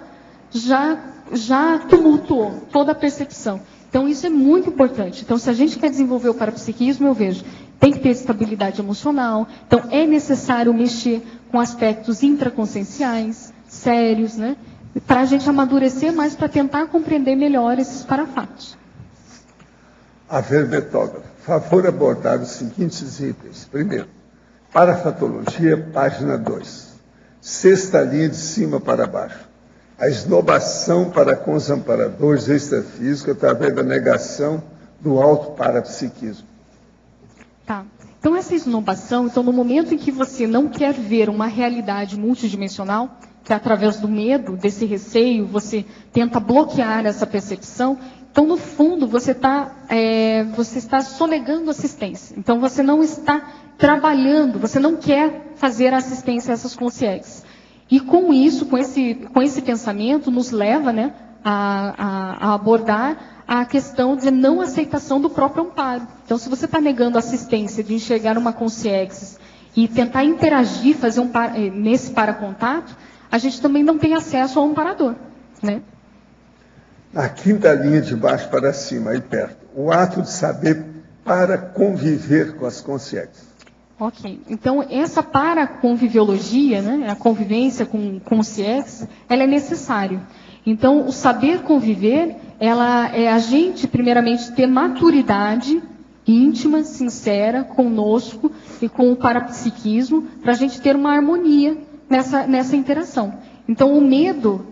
B: tumultuou toda a percepção. Então isso é muito importante. Então se a gente quer desenvolver o parapsiquismo, eu vejo, tem que ter estabilidade emocional, então é necessário mexer com aspectos intraconscienciais, sérios, né? Para a gente amadurecer mais, para tentar compreender melhor esses parafatos.
A: A verbetógrafa, favor abordar os seguintes itens. Primeiro, parafatologia, página 2. 6ª linha de cima para baixo. A esnobação para com os amparadores extrafísicos através da negação do auto-parapsiquismo.
B: Tá. Então, essa esnobação, então, no momento em que você não quer ver uma realidade multidimensional, que através do medo, desse receio, você tenta bloquear essa percepção, então, no fundo, você está sonegando assistência. Então, você não está trabalhando, você não quer fazer assistência a essas consciências. E com isso, com esse pensamento, nos leva, né, a abordar a questão de não aceitação do próprio amparo. Então, se você está negando a assistência de enxergar uma consciência e tentar interagir, fazer nesse paracontato, a gente também não tem acesso ao amparador, né?
A: Na quinta linha de baixo para cima, aí perto. O ato de saber para conviver com as consciências.
B: Ok. Então, essa paraconviviologia, né, a convivência com consciências, ela é necessária. Então, o saber conviver, ela é a gente, primeiramente, ter maturidade íntima, sincera, conosco e com o parapsiquismo, para a gente ter uma harmonia nessa interação. Então, o medo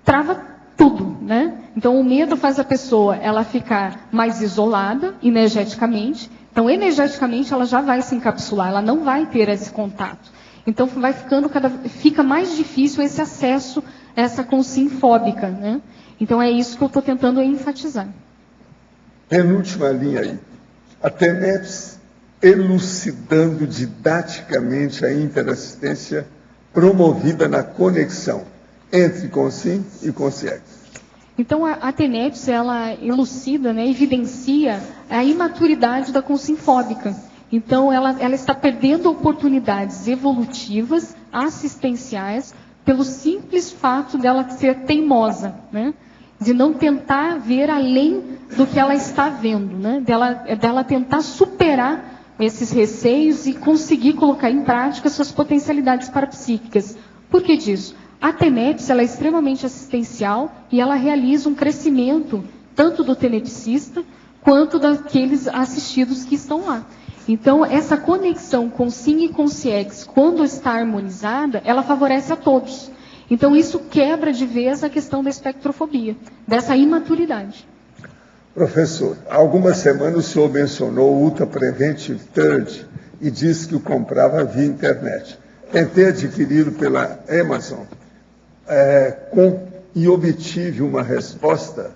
B: trava tudo, né? Então, o medo faz a pessoa ela ficar mais isolada, energeticamente. Então, energeticamente, ela já vai se encapsular, ela não vai ter esse contato. Então, fica mais difícil esse acesso a essa consciência fóbica, né? Então, é isso que eu estou tentando enfatizar.
A: Penúltima linha aí. A TENEPS elucidando didaticamente a interassistência promovida na conexão entre consciência e consciência.
B: Então, a TENEPS, ela elucida, né, evidencia a imaturidade da consciência fóbica. Então, ela está perdendo oportunidades evolutivas, assistenciais, pelo simples fato dela ser teimosa, né? De não tentar ver além do que ela está vendo, né? Dela tentar superar esses receios e conseguir colocar em prática suas potencialidades parapsíquicas. Por que disso? A TENEPS, ela é extremamente assistencial e ela realiza um crescimento tanto do tenepsista quanto daqueles assistidos que estão lá. Então, essa conexão com Sim e com Ciex, quando está harmonizada, ela favorece a todos. Então, isso quebra de vez a questão da espectrofobia, dessa imaturidade.
A: Professor, há algumas semanas o senhor mencionou o Ultra Preventive Third e disse que o comprava via internet. Tentei adquiri-lo pela Amazon e obtive uma resposta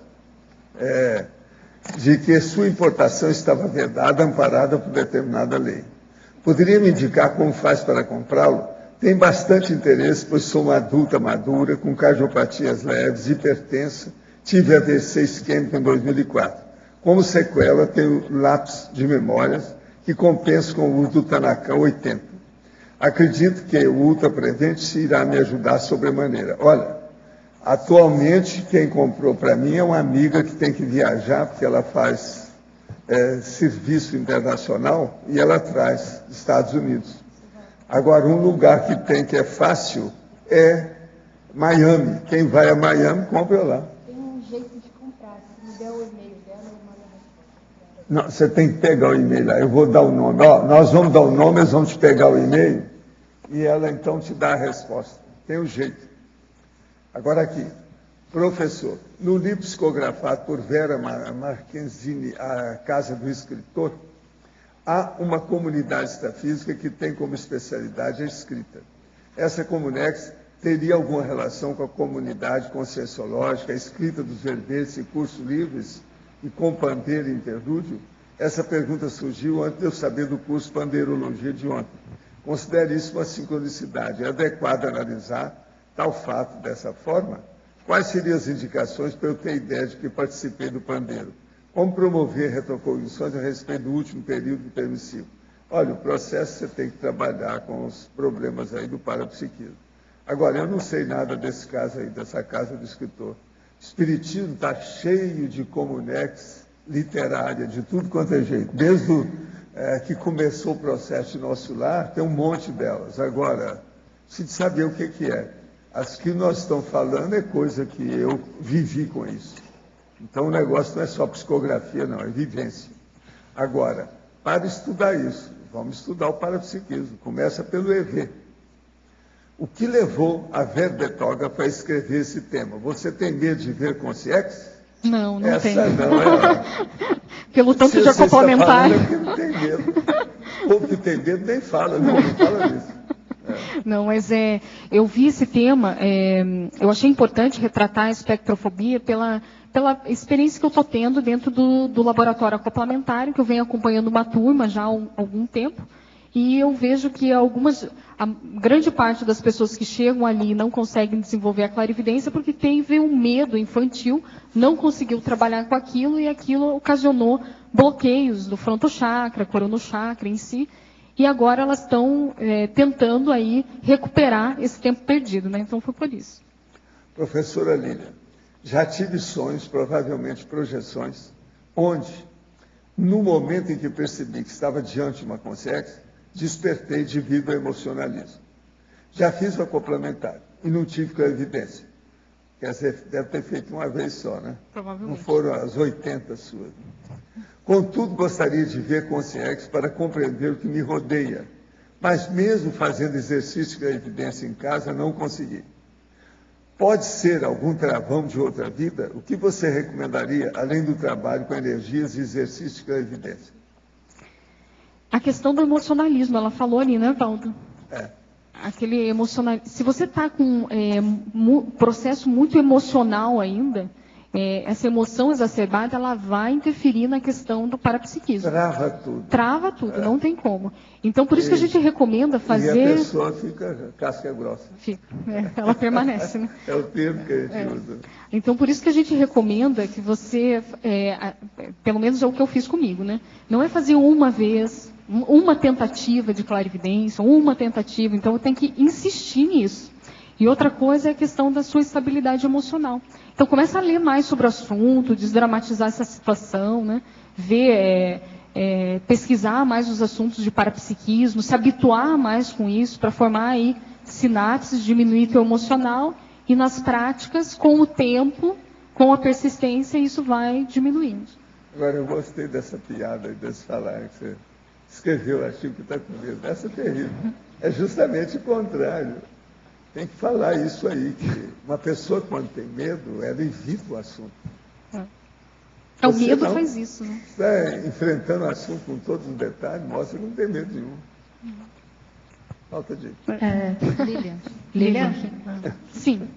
A: de que sua importação estava vedada, amparada por determinada lei. Poderia me indicar como faz para comprá-lo? Tem bastante interesse, pois sou uma adulta madura, com cardiopatias leves, hipertensa, tive AVC isquêmico em 2004. Como sequela, tenho lapsos de memórias que compenso com o uso do Tanacan 80. Acredito que o Ultra Prevent irá me ajudar sobremaneira. Olha, atualmente quem comprou para mim é uma amiga que tem que viajar, porque ela faz serviço internacional e ela traz dos Estados Unidos. Agora, um lugar que é fácil é Miami. Quem vai a Miami, compra lá.
H: Tem um jeito de comprar. Se me der o e-mail dela, eu mando a resposta.
A: Não, você tem que pegar o e-mail lá. Eu vou dar o nome. Nós vamos dar o nome, eles vão te pegar o e-mail e ela então te dá a resposta. Tem um jeito. Agora aqui, professor, no livro psicografado por Vera Marchesini, A Casa do Escritor, há uma comunidade extrafísica que tem como especialidade a escrita. Essa comunex teria alguma relação com a comunidade conscienciológica, a escrita dos verbetes e cursos livres e com pandeiro e interlúdio? Essa pergunta surgiu antes de eu saber do curso Pandeirologia de ontem. Considere isso uma sincronicidade. É adequado analisar tal fato dessa forma? Quais seriam as indicações para eu ter ideia de que participei do pandeiro? Como promover retrocognições a respeito do último período permissivo? Olha, o processo você tem que trabalhar com os problemas aí do parapsiquismo. Agora, eu não sei nada desse caso aí, dessa casa do escritor. O espiritismo está cheio de comunex literária, de tudo quanto é jeito. Desde que começou o processo de Nosso Lar, tem um monte delas. Agora, se saber o que é. As que nós estamos falando é coisa que eu vivi com isso. Então, o negócio não é só psicografia, não, é vivência. Agora, para estudar isso, vamos estudar o parapsiquismo. Começa pelo EV. O que levou a Verbetógrafa a escrever esse tema? Você tem medo de ver consciência?
B: Não, não
A: Essa
B: tenho.
A: não é.
B: Pelo tanto de acoplamentar.
A: Está falando, não tem medo. O povo que tem medo nem fala, não fala disso.
B: Não, mas eu vi esse tema, eu achei importante retratar a espectrofobia pela experiência que eu estou tendo dentro do laboratório acoplamentário, que eu venho acompanhando uma turma já há algum tempo, e eu vejo que a grande parte das pessoas que chegam ali não conseguem desenvolver a clarividência porque teve um medo infantil, não conseguiu trabalhar com aquilo, e aquilo ocasionou bloqueios do frontochakra, coronochakra em si, e agora elas estão tentando aí recuperar esse tempo perdido, né? Então foi por isso.
A: Professora Lília, já tive sonhos, provavelmente projeções, onde, no momento em que percebi que estava diante de uma consciência, despertei devido ao emocionalismo. Já fiz o acoplamentário e não tive clarividência. Quer dizer, deve ter feito uma vez só, né?
B: Provavelmente.
A: Não foram as 80 suas. Contudo, gostaria de ver consciência para compreender o que me rodeia. Mas mesmo fazendo exercício de clarividência em casa, não consegui. Pode ser algum travão de outra vida? O que você recomendaria, além do trabalho com energias e exercício de clarividência?
B: A questão do emocionalismo, ela falou ali, né, Valdo? Aquele emocional. Se você está com processo muito emocional ainda, essa emoção exacerbada, ela vai interferir na questão do parapsiquismo.
A: Trava tudo.
B: Trava tudo, não tem como. Então, por isso que a gente recomenda fazer...
A: E a pessoa fica casca grossa.
B: Fica, ela permanece, né?
A: É o termo que a gente usa.
B: Então, por isso que a gente recomenda que você, pelo menos é o que eu fiz comigo, né? Não é fazer uma vez, uma tentativa de clarividência, uma tentativa. Então, eu tenho que insistir nisso. E outra coisa é a questão da sua estabilidade emocional. Então, começa a ler mais sobre o assunto, desdramatizar essa situação, né? Ver, pesquisar mais os assuntos de parapsiquismo, se habituar mais com isso, para formar aí sinapses, diminuir teu emocional, e nas práticas, com o tempo, com a persistência, isso vai diminuindo.
A: Agora, eu gostei dessa piada, desse falar que você escreveu, artigo que está com medo. Essa é terrível. É justamente o contrário. Tem que falar isso aí, que uma pessoa, quando tem medo, ela evita o assunto.
B: O medo faz isso, né?
A: Está enfrentando o assunto com todos os detalhes, mostra que não tem medo nenhum. Falta de...
B: Lilian? Sim.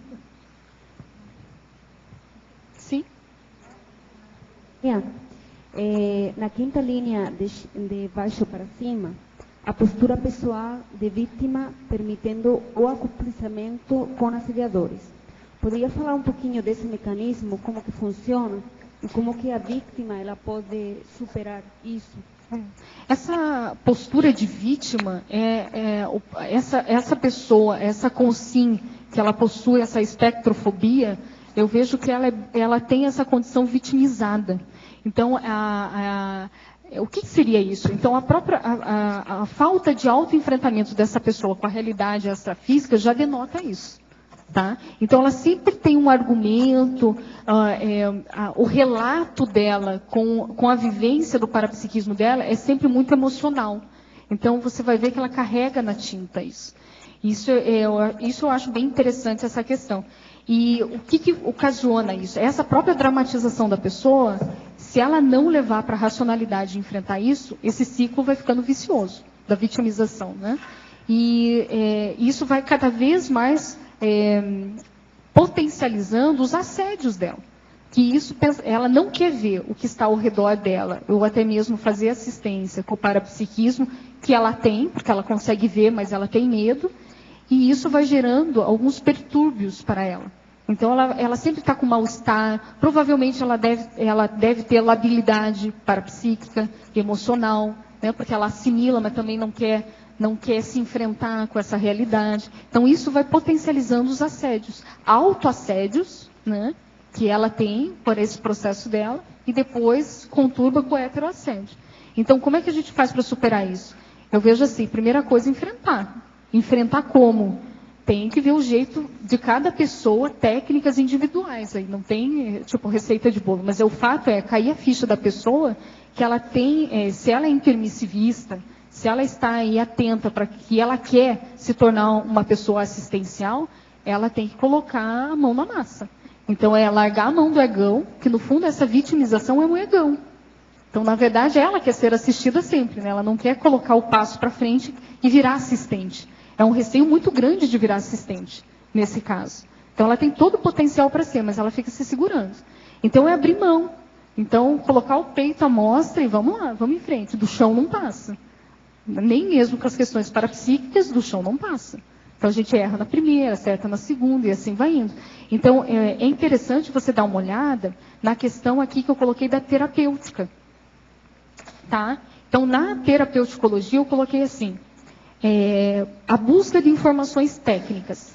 B: Sim?
G: Na quinta linha de baixo para cima, a postura pessoal de vítima permitindo o acompanhamento com assediadores. Poderia falar um pouquinho desse mecanismo, como que funciona e como que a vítima ela pode superar isso?
B: Essa postura de vítima, essa pessoa, essa consim, que ela possui essa espectrofobia, eu vejo que ela tem essa condição vitimizada. Então, o que seria isso? Então, a falta de autoenfrentamento dessa pessoa com a realidade extrafísica já denota isso. Tá? Então, ela sempre tem um argumento, o relato dela com a vivência do parapsiquismo dela é sempre muito emocional. Então, você vai ver que ela carrega na tinta isso. Isso eu acho bem interessante, essa questão. E o que ocasiona isso? Essa própria dramatização da pessoa, se ela não levar para a racionalidade e enfrentar isso, esse ciclo vai ficando vicioso, da vitimização, né? E isso vai cada vez mais potencializando os assédios dela. Que isso, ela não quer ver o que está ao redor dela, ou até mesmo fazer assistência com o parapsiquismo, que ela tem, porque ela consegue ver, mas ela tem medo, e isso vai gerando alguns pertúrbios para ela. Então, ela sempre está com mal-estar, provavelmente ela deve ter labilidade parapsíquica, emocional, né, porque ela assimila, mas também não quer se enfrentar com essa realidade. Então, isso vai potencializando os assédios. Autoassédios, né, que ela tem por esse processo dela, e depois conturba com o heteroassédio. Então, como é que a gente faz para superar isso? Eu vejo assim, primeira coisa, enfrentar. Enfrentar como? Tem que ver o jeito de cada pessoa, técnicas individuais. Aí não tem, tipo, receita de bolo. Mas o fato é cair a ficha da pessoa que ela tem, se ela é intermissivista, se ela está aí atenta para que ela quer se tornar uma pessoa assistencial, ela tem que colocar a mão na massa. Então, é largar a mão do egão, que no fundo essa vitimização é um egão. Então, na verdade, ela quer ser assistida sempre, né? Ela não quer colocar o passo para frente e virar assistente. É um receio muito grande de virar assistente, nesse caso. Então, ela tem todo o potencial para ser, mas ela fica se segurando. Então, é abrir mão. Então, colocar o peito à mostra e vamos lá, vamos em frente. Do chão não passa. Nem mesmo com as questões parapsíquicas, do chão não passa. Então, a gente erra na primeira, acerta na segunda e assim vai indo. Então, é interessante você dar uma olhada na questão aqui que eu coloquei da terapêutica. Tá? Então, na terapeuticologia, eu coloquei assim, a busca de informações técnicas.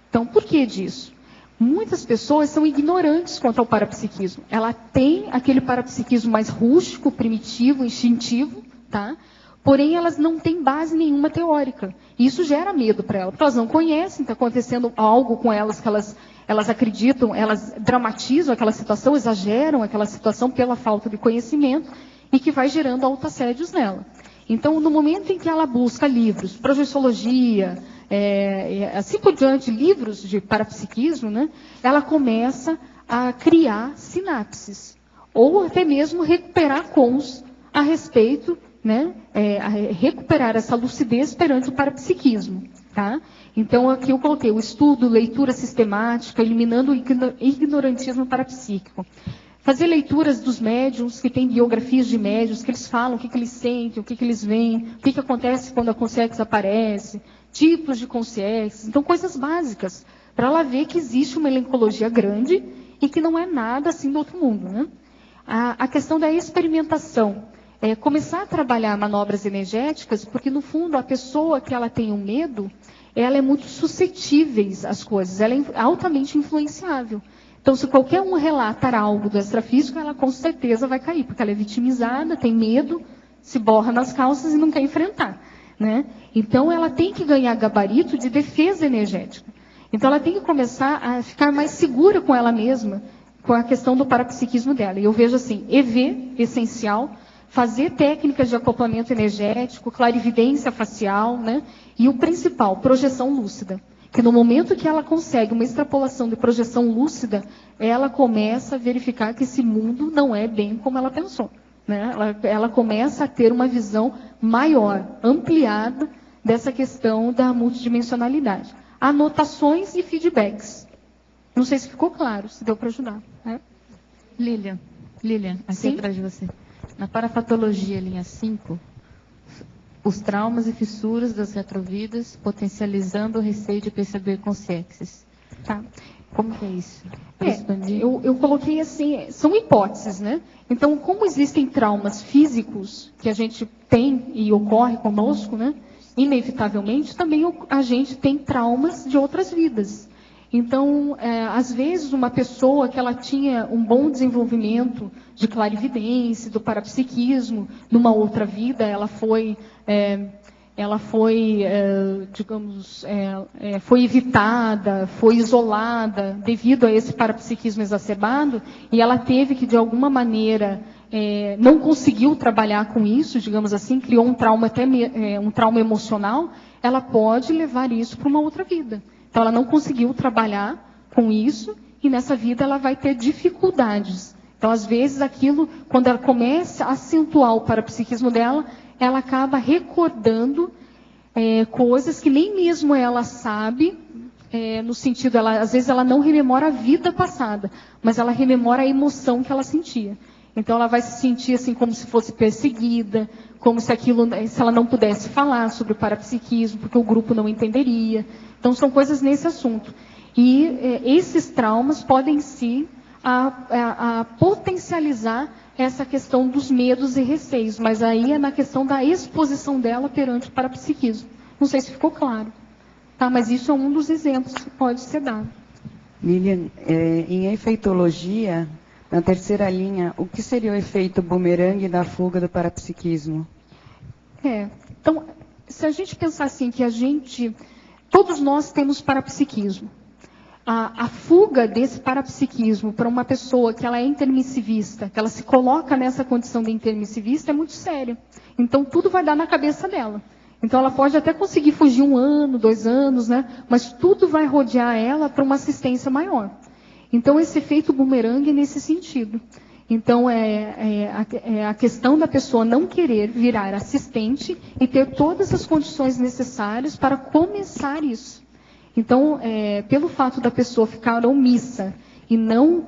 B: Então, por que disso? Muitas pessoas são ignorantes quanto ao parapsiquismo. Ela tem aquele parapsiquismo mais rústico, primitivo, instintivo, tá? Porém, elas não têm base nenhuma teórica. E isso gera medo para elas, porque elas não conhecem, está acontecendo algo com elas que elas acreditam, elas dramatizam aquela situação, exageram aquela situação pela falta de conhecimento e que vai gerando autoassédios nela. Então, no momento em que ela busca livros, projeciologia, assim por diante, livros de parapsiquismo, né, ela começa a criar sinapses, ou até mesmo recuperar cons a respeito, né, a recuperar essa lucidez perante o parapsiquismo. Tá? Então, aqui eu coloquei o estudo, leitura sistemática, eliminando o ignorantismo parapsíquico. Fazer leituras dos médiums, que têm biografias de médiums, que eles falam o que eles sentem, o que eles veem, o que acontece quando a consciência aparece, tipos de consciências. Então, coisas básicas, para ela ver que existe uma elencologia grande e que não é nada assim do outro mundo. Né? A questão da experimentação. Começar a trabalhar manobras energéticas, porque, no fundo, a pessoa que ela tem um medo, ela é muito suscetível às coisas, ela é altamente influenciável. Então, se qualquer um relatar algo do extrafísico, ela com certeza vai cair, porque ela é vitimizada, tem medo, se borra nas calças e não quer enfrentar. Né? Então, ela tem que ganhar gabarito de defesa energética. Então, ela tem que começar a ficar mais segura com ela mesma, com a questão do parapsiquismo dela. E eu vejo assim, EV, essencial, fazer técnicas de acoplamento energético, clarividência facial, né? E o principal, projeção lúcida. Que no momento que ela consegue uma extrapolação de projeção lúcida, ela começa a verificar que esse mundo não é bem como ela pensou. Né? Ela começa a ter uma visão maior, ampliada, dessa questão da multidimensionalidade. Anotações e feedbacks. Não sei se ficou claro, se deu para ajudar. Né?
I: Lilian, aqui
B: Sim?
I: atrás de você. Na parafatologia, linha 5, os traumas e fissuras das retrovidas, potencializando o receio de perceber consciências.
B: Tá.
I: Como que é isso?
B: Eu coloquei assim, são hipóteses, né? Então, como existem traumas físicos que a gente tem e ocorre conosco, né? Inevitavelmente, também a gente tem traumas de outras vidas. Então, às vezes, uma pessoa que ela tinha um bom desenvolvimento de clarividência, do parapsiquismo, numa outra vida, ela foi foi evitada, foi isolada devido a esse parapsiquismo exacerbado, e ela teve que, de alguma maneira, não conseguiu trabalhar com isso, digamos assim, criou um trauma, um trauma emocional, ela pode levar isso para uma outra vida. Então, ela não conseguiu trabalhar com isso, e nessa vida ela vai ter dificuldades. Então, às vezes, aquilo, quando ela começa a acentuar o parapsiquismo dela, ela acaba recordando coisas que nem mesmo ela sabe, no sentido, às vezes ela não rememora a vida passada, mas ela rememora a emoção que ela sentia. Então, ela vai se sentir assim como se fosse perseguida, como se ela não pudesse falar sobre o parapsiquismo, porque o grupo não entenderia. Então, são coisas nesse assunto. E esses traumas podem sim a potencializar essa questão dos medos e receios, mas aí é na questão da exposição dela perante o parapsiquismo. Não sei se ficou claro. Tá, mas isso é um dos exemplos que pode ser dado.
J: Lilian, em efeitologia, na terceira linha, o que seria o efeito bumerangue da fuga do parapsiquismo?
B: Então, se a gente pensar assim, que todos nós temos parapsiquismo. A fuga desse parapsiquismo para uma pessoa que ela é intermissivista, que ela se coloca nessa condição de intermissivista, é muito séria. Então, tudo vai dar na cabeça dela. Então, ela pode até conseguir fugir 1 ano, 2 anos, né? Mas tudo vai rodear ela para uma assistência maior. Então, esse efeito bumerangue é nesse sentido. Então, é a questão da pessoa não querer virar assistente e ter todas as condições necessárias para começar isso. Então, pelo fato da pessoa ficar omissa e não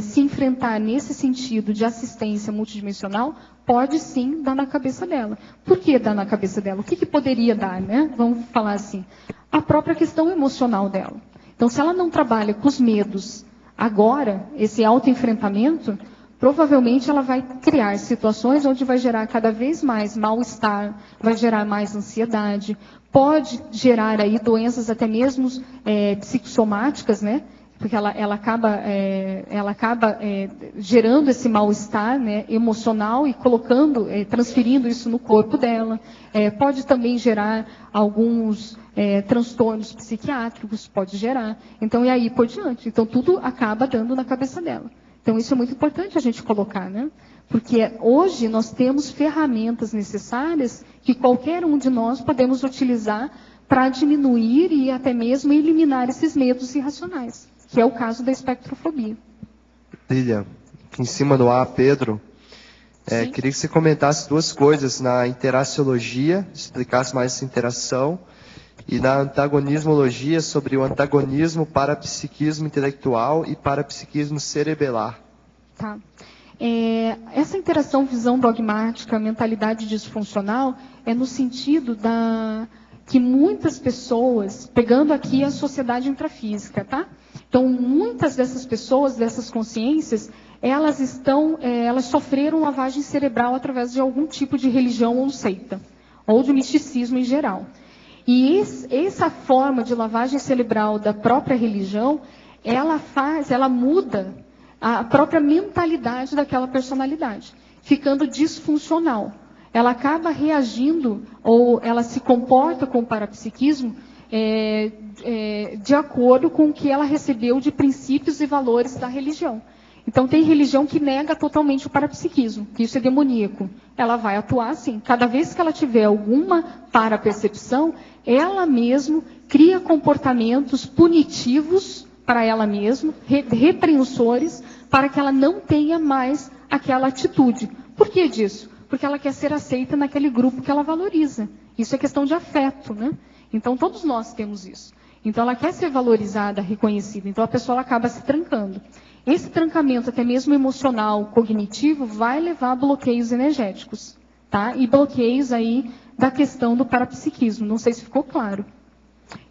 B: se enfrentar nesse sentido de assistência multidimensional, pode sim dar na cabeça dela. Por que dar na cabeça dela? O que poderia dar, né? Vamos falar assim. A própria questão emocional dela. Então, se ela não trabalha com os medos agora, esse autoenfrentamento, provavelmente ela vai criar situações onde vai gerar cada vez mais mal-estar, vai gerar mais ansiedade, pode gerar aí doenças até mesmo psicossomáticas, né? Porque ela acaba gerando esse mal-estar, né, emocional e colocando, transferindo isso no corpo dela. Pode também gerar alguns transtornos psiquiátricos, pode gerar. Então, e aí por diante. Então, tudo acaba dando na cabeça dela. Então, isso é muito importante a gente colocar, né? Porque hoje nós temos ferramentas necessárias que qualquer um de nós podemos utilizar para diminuir e até mesmo eliminar esses medos irracionais, que é o caso da espectrofobia.
K: Lilian, em cima do Pedro, queria que você comentasse duas coisas, na interaciologia, explicasse mais essa interação, e na antagonismologia, sobre o antagonismo parapsiquismo intelectual e parapsiquismo cerebelar.
B: Tá. Essa interação visão dogmática, mentalidade disfuncional, é no sentido que muitas pessoas, pegando aqui a sociedade intrafísica, tá? Então, muitas dessas pessoas, dessas consciências, elas sofreram lavagem cerebral através de algum tipo de religião ou seita, ou de misticismo em geral. E essa forma de lavagem cerebral da própria religião, ela muda a própria mentalidade daquela personalidade, ficando disfuncional. Ela acaba reagindo, ou ela se comporta com o parapsiquismo de acordo com o que ela recebeu de princípios e valores da religião. Então, tem religião que nega totalmente o parapsiquismo, que isso é demoníaco. Ela vai atuar assim. Cada vez que ela tiver alguma parapercepção, ela mesma cria comportamentos punitivos para ela mesma, repreensores, para que ela não tenha mais aquela atitude. Por que disso? Porque ela quer ser aceita naquele grupo que ela valoriza. Isso é questão de afeto, né? Então, todos nós temos isso. Então, ela quer ser valorizada, reconhecida. Então, a pessoa acaba se trancando. Esse trancamento, até mesmo emocional, cognitivo, vai levar a bloqueios energéticos, tá? E bloqueios aí da questão do parapsiquismo. Não sei se ficou claro.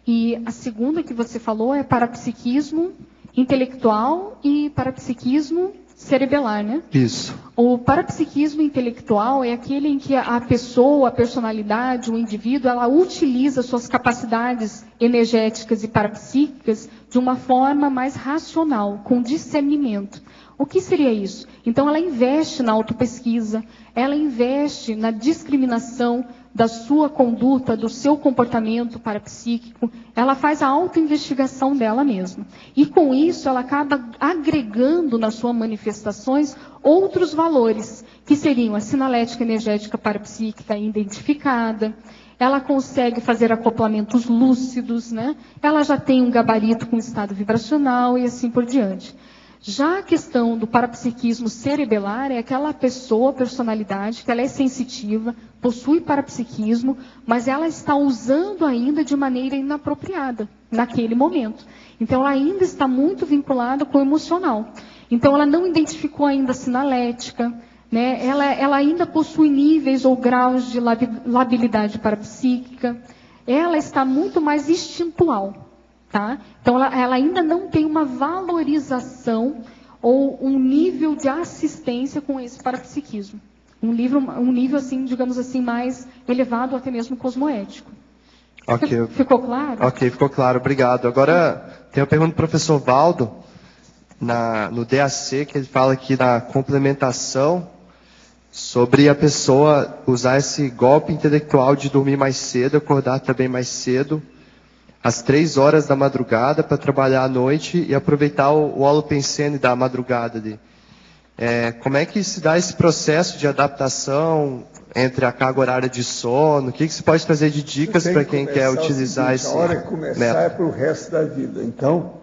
B: E a segunda que você falou é parapsiquismo intelectual e parapsiquismo cerebelar, né?
K: Isso.
B: O parapsiquismo intelectual é aquele em que a pessoa, a personalidade, o indivíduo, ela utiliza suas capacidades energéticas e parapsíquicas de uma forma mais racional, com discernimento. O que seria isso? Então, ela investe na autopesquisa, ela investe na discriminação da sua conduta, do seu comportamento parapsíquico, ela faz a autoinvestigação dela mesma. E com isso, ela acaba agregando nas suas manifestações outros valores, que seriam a sinalética energética parapsíquica identificada, ela consegue fazer acoplamentos lúcidos, né? Ela já tem um gabarito com estado vibracional e assim por diante. Já a questão do parapsiquismo cerebelar é aquela pessoa, personalidade, que ela é sensitiva, possui parapsiquismo, mas ela está usando ainda de maneira inapropriada, naquele momento. Então, ela ainda está muito vinculada com o emocional. Então, ela não identificou ainda a sinalética, né? Ela ainda possui níveis ou graus de labilidade parapsíquica. Ela está muito mais instintual. Tá? Então, ela ainda não tem uma valorização ou um nível de assistência com esse parapsiquismo. Um nível assim, digamos assim, mais elevado, até mesmo cosmoético.
K: Ok.
B: Ficou claro?
K: Ok, ficou claro. Obrigado. Agora, tem uma pergunta do professor Valdo, no DAC, que ele fala aqui na complementação, sobre a pessoa usar esse golpe intelectual de dormir mais cedo, acordar também mais cedo, às 3 horas da madrugada, para trabalhar à noite e aproveitar o holopensene da madrugada ali. Como é que se dá esse processo de adaptação entre a carga horária de sono? O que você pode trazer de dicas para quem quer utilizar esse método?
A: A hora que começar é para o resto da vida. Então,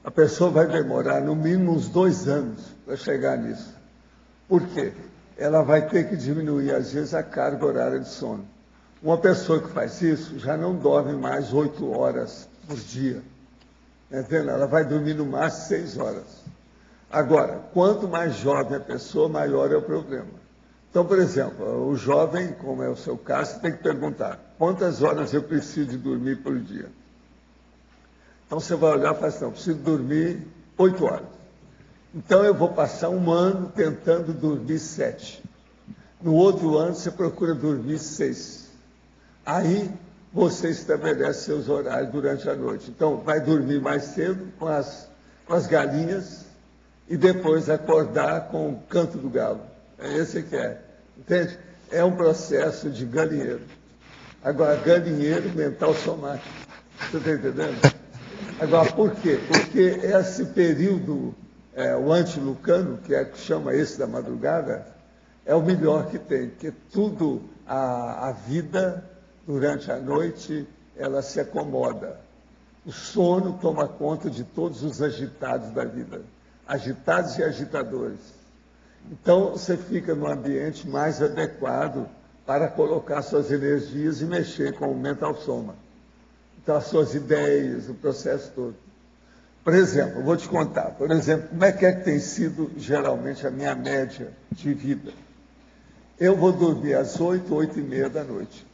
A: a pessoa vai demorar no mínimo uns 2 anos para chegar nisso. Por quê? Ela vai ter que diminuir, às vezes, a carga horária de sono. Uma pessoa que faz isso já não dorme mais 8 horas por dia. Entendeu? Ela vai dormir no máximo 6 horas. Agora, quanto mais jovem a pessoa, maior é o problema. Então, por exemplo, o jovem, como é o seu caso, você tem que perguntar: quantas horas eu preciso de dormir por dia? Então você vai olhar e fala assim: eu preciso dormir 8 horas. Então eu vou passar 1 ano tentando dormir 7. No outro ano você procura dormir 6. Aí você estabelece seus horários durante a noite. Então vai dormir mais cedo com as galinhas e depois acordar com o canto do galo. É esse que é. Entende? É um processo de galinheiro. Agora, galinheiro mental somático. Você está entendendo? Agora, por quê? Porque esse período, o antilucano, que chama esse da madrugada, é o melhor que tem, porque tudo, a vida, durante a noite, ela se acomoda. O sono toma conta de todos os agitados da vida, agitados e agitadores. Então, você fica num ambiente mais adequado para colocar suas energias e mexer com o mental soma. Então, as suas ideias, o processo todo. Por exemplo, eu vou te contar, por exemplo, como é que tem sido, geralmente, a minha média de vida. Eu vou dormir às 8, 8h30 da noite.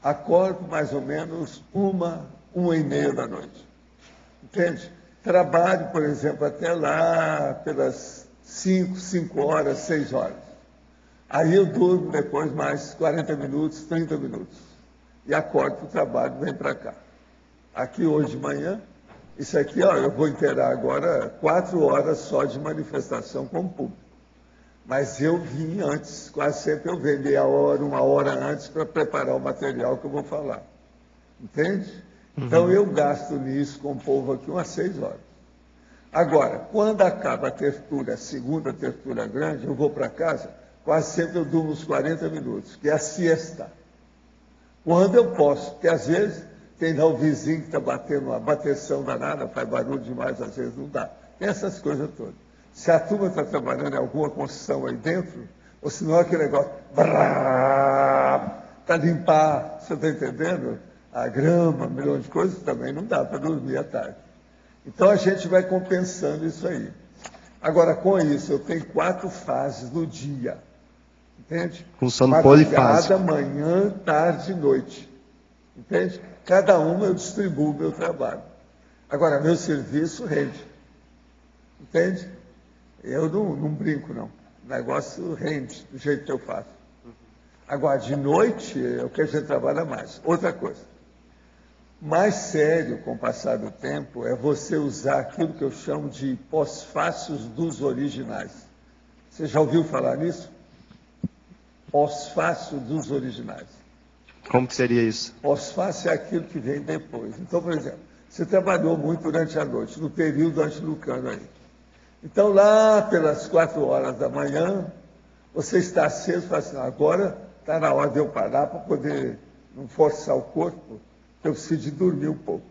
A: Acordo mais ou menos 1h30 da noite. Entende? Trabalho, por exemplo, até lá pelas 5 horas, 6 horas. Aí eu durmo depois mais 40 minutos, 30 minutos. E acordo para o trabalho, venho para cá. Aqui hoje de manhã, isso aqui, ó, eu vou inteirar agora 4 horas só de manifestação com o público. Mas eu vim antes, quase sempre eu venho meia hora, 1 hora antes para preparar o material que eu vou falar. Entende? Então eu gasto nisso com o povo aqui umas 6 horas. Agora, quando acaba a tertúlia, a segunda tertúlia grande, eu vou para casa, quase sempre eu durmo uns 40 minutos, que é a siesta. Quando eu posso, porque às vezes tem lá o vizinho que está batendo uma bateção danada, faz barulho demais, às vezes não dá. Tem essas coisas todas. Se a turma está trabalhando em alguma construção aí dentro, ou se não é aquele negócio, para limpar, você está entendendo? A grama, 1 milhão de coisas, também não dá para dormir à tarde. Então a gente vai compensando isso aí. Agora, com isso, eu tenho 4 fases no dia. Entende?
K: Com sono polifásico.
A: Manhã, tarde e noite. Entende? Cada uma eu distribuo o meu trabalho. Agora, meu serviço rende. Entende? Eu não brinco, não. O negócio rende do jeito que eu faço. Agora, de noite, é o que a gente trabalha mais. Outra coisa. Mais sério, com o passar do tempo, é você usar aquilo que eu chamo de pós-fácios dos originais. Você já ouviu falar nisso? Pós-fácio dos originais.
K: Como que seria isso?
A: Pós-fácio é aquilo que vem depois. Então, por exemplo, você trabalhou muito durante a noite, no período antilucano aí. Então, lá pelas 4 horas da manhã, você está aceso e fala assim: agora está na hora de eu parar para poder não forçar o corpo, eu preciso de dormir um pouco.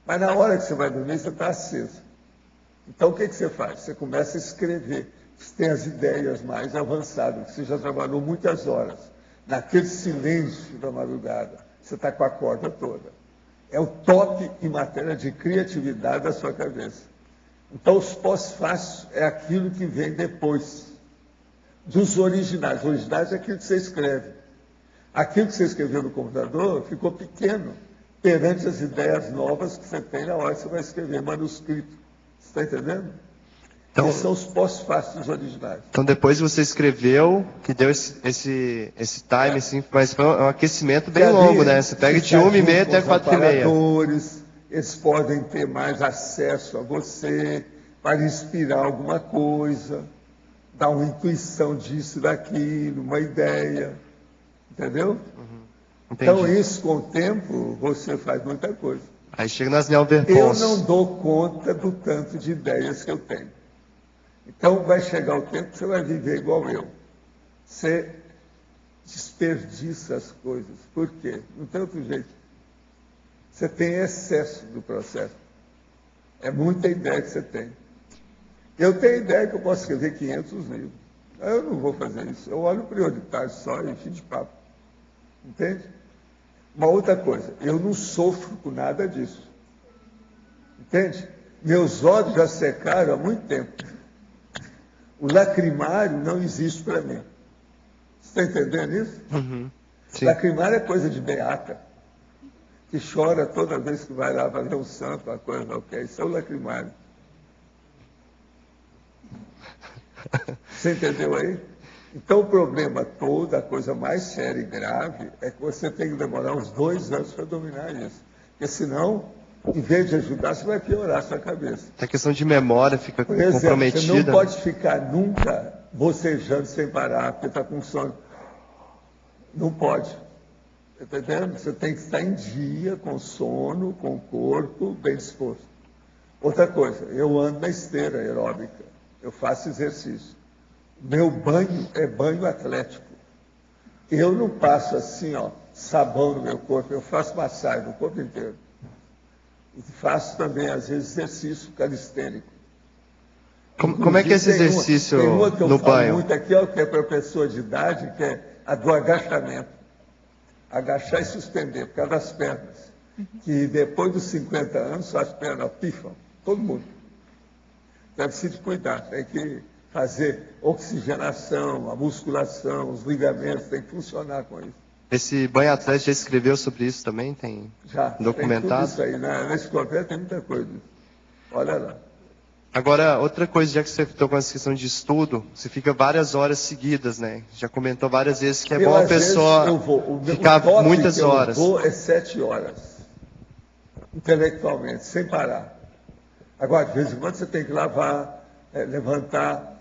A: Mas na hora que você vai dormir, você está aceso. Então, o que você faz? Você começa a escrever. Você tem as ideias mais avançadas, você já trabalhou muitas horas. Naquele silêncio da madrugada, você está com a corda toda. É o top em matéria de criatividade da sua cabeça. Então, os pós-fácios é aquilo que vem depois dos originais. Os originais é aquilo que você escreve. Aquilo que você escreveu no computador ficou pequeno perante as ideias novas que você tem na hora que você vai escrever manuscrito. Você está entendendo? Então, esses são os pós-fácios originais.
K: Então, depois você escreveu, que deu esse time, assim, mas foi um aquecimento bem longo, né? Você pega de 1h30 até 4h30.
A: Eles podem ter mais acesso a você para inspirar alguma coisa, dar uma intuição disso, daquilo, uma ideia. Entendeu? Então, isso, com o tempo, você faz muita coisa.
K: Aí chega nas neoverpons.
A: Eu não dou conta do tanto de ideias que eu tenho. Então, vai chegar o tempo que você vai viver igual eu. Você desperdiça as coisas. Por quê? Não tem outro jeito. Você tem excesso do processo. É muita ideia que você tem. Eu tenho ideia que eu posso escrever 500 livros. Eu não vou fazer isso. Eu olho prioritário só e fim de papo. Entende? Uma outra coisa, eu não sofro com nada disso. Entende? Meus olhos já secaram há muito tempo. O lacrimário não existe para mim. Você está entendendo isso?
K: Uhum. Sim.
A: Lacrimário é coisa de beata, que chora toda vez que vai lá fazer um santo, uma coisa qualquer. Isso é o lacrimário. Você entendeu aí? Então o problema todo, a coisa mais séria e grave, é que você tem que demorar uns 2 anos para dominar isso. Porque senão, em vez de ajudar, você vai piorar a sua cabeça.
K: A questão de memória fica
A: Por exemplo,
K: comprometida.
A: você não pode ficar nunca bocejando sem parar, porque está com sono. Não pode. Está entendendo? Você tem que estar em dia, com sono, com o corpo bem disposto. Outra coisa, eu ando na esteira aeróbica, eu faço exercício. Meu banho é banho atlético. Eu não passo assim, ó, sabão no meu corpo, eu faço massagem no corpo inteiro. E faço também, às vezes, exercício calistênico.
K: Como é que é esse exercício
A: tem uma que eu
K: no
A: falo
K: banho?
A: muito aqui, ó, que é para pessoa de idade, que é a do agachamento. Agachar e suspender, por causa das pernas. Que depois dos 50 anos, suas pernas pifam. Todo mundo. Deve se cuidar, tem que fazer oxigenação, a musculação, os ligamentos, tem que funcionar com isso.
K: Esse banho atlético já escreveu sobre isso também? Tem
A: Já,
K: documentado?
A: tem tudo isso aí. Nesse conversa tem muita coisa. Olha lá.
K: Agora, outra coisa, já que você tocou nessa questão de estudo, você fica várias horas seguidas, né? Já comentou várias vezes que é bom a pessoa ficar muitas horas.
A: Eu vou é 7 horas, intelectualmente, sem parar. Agora, de vez em quando, você tem que lavar, levantar,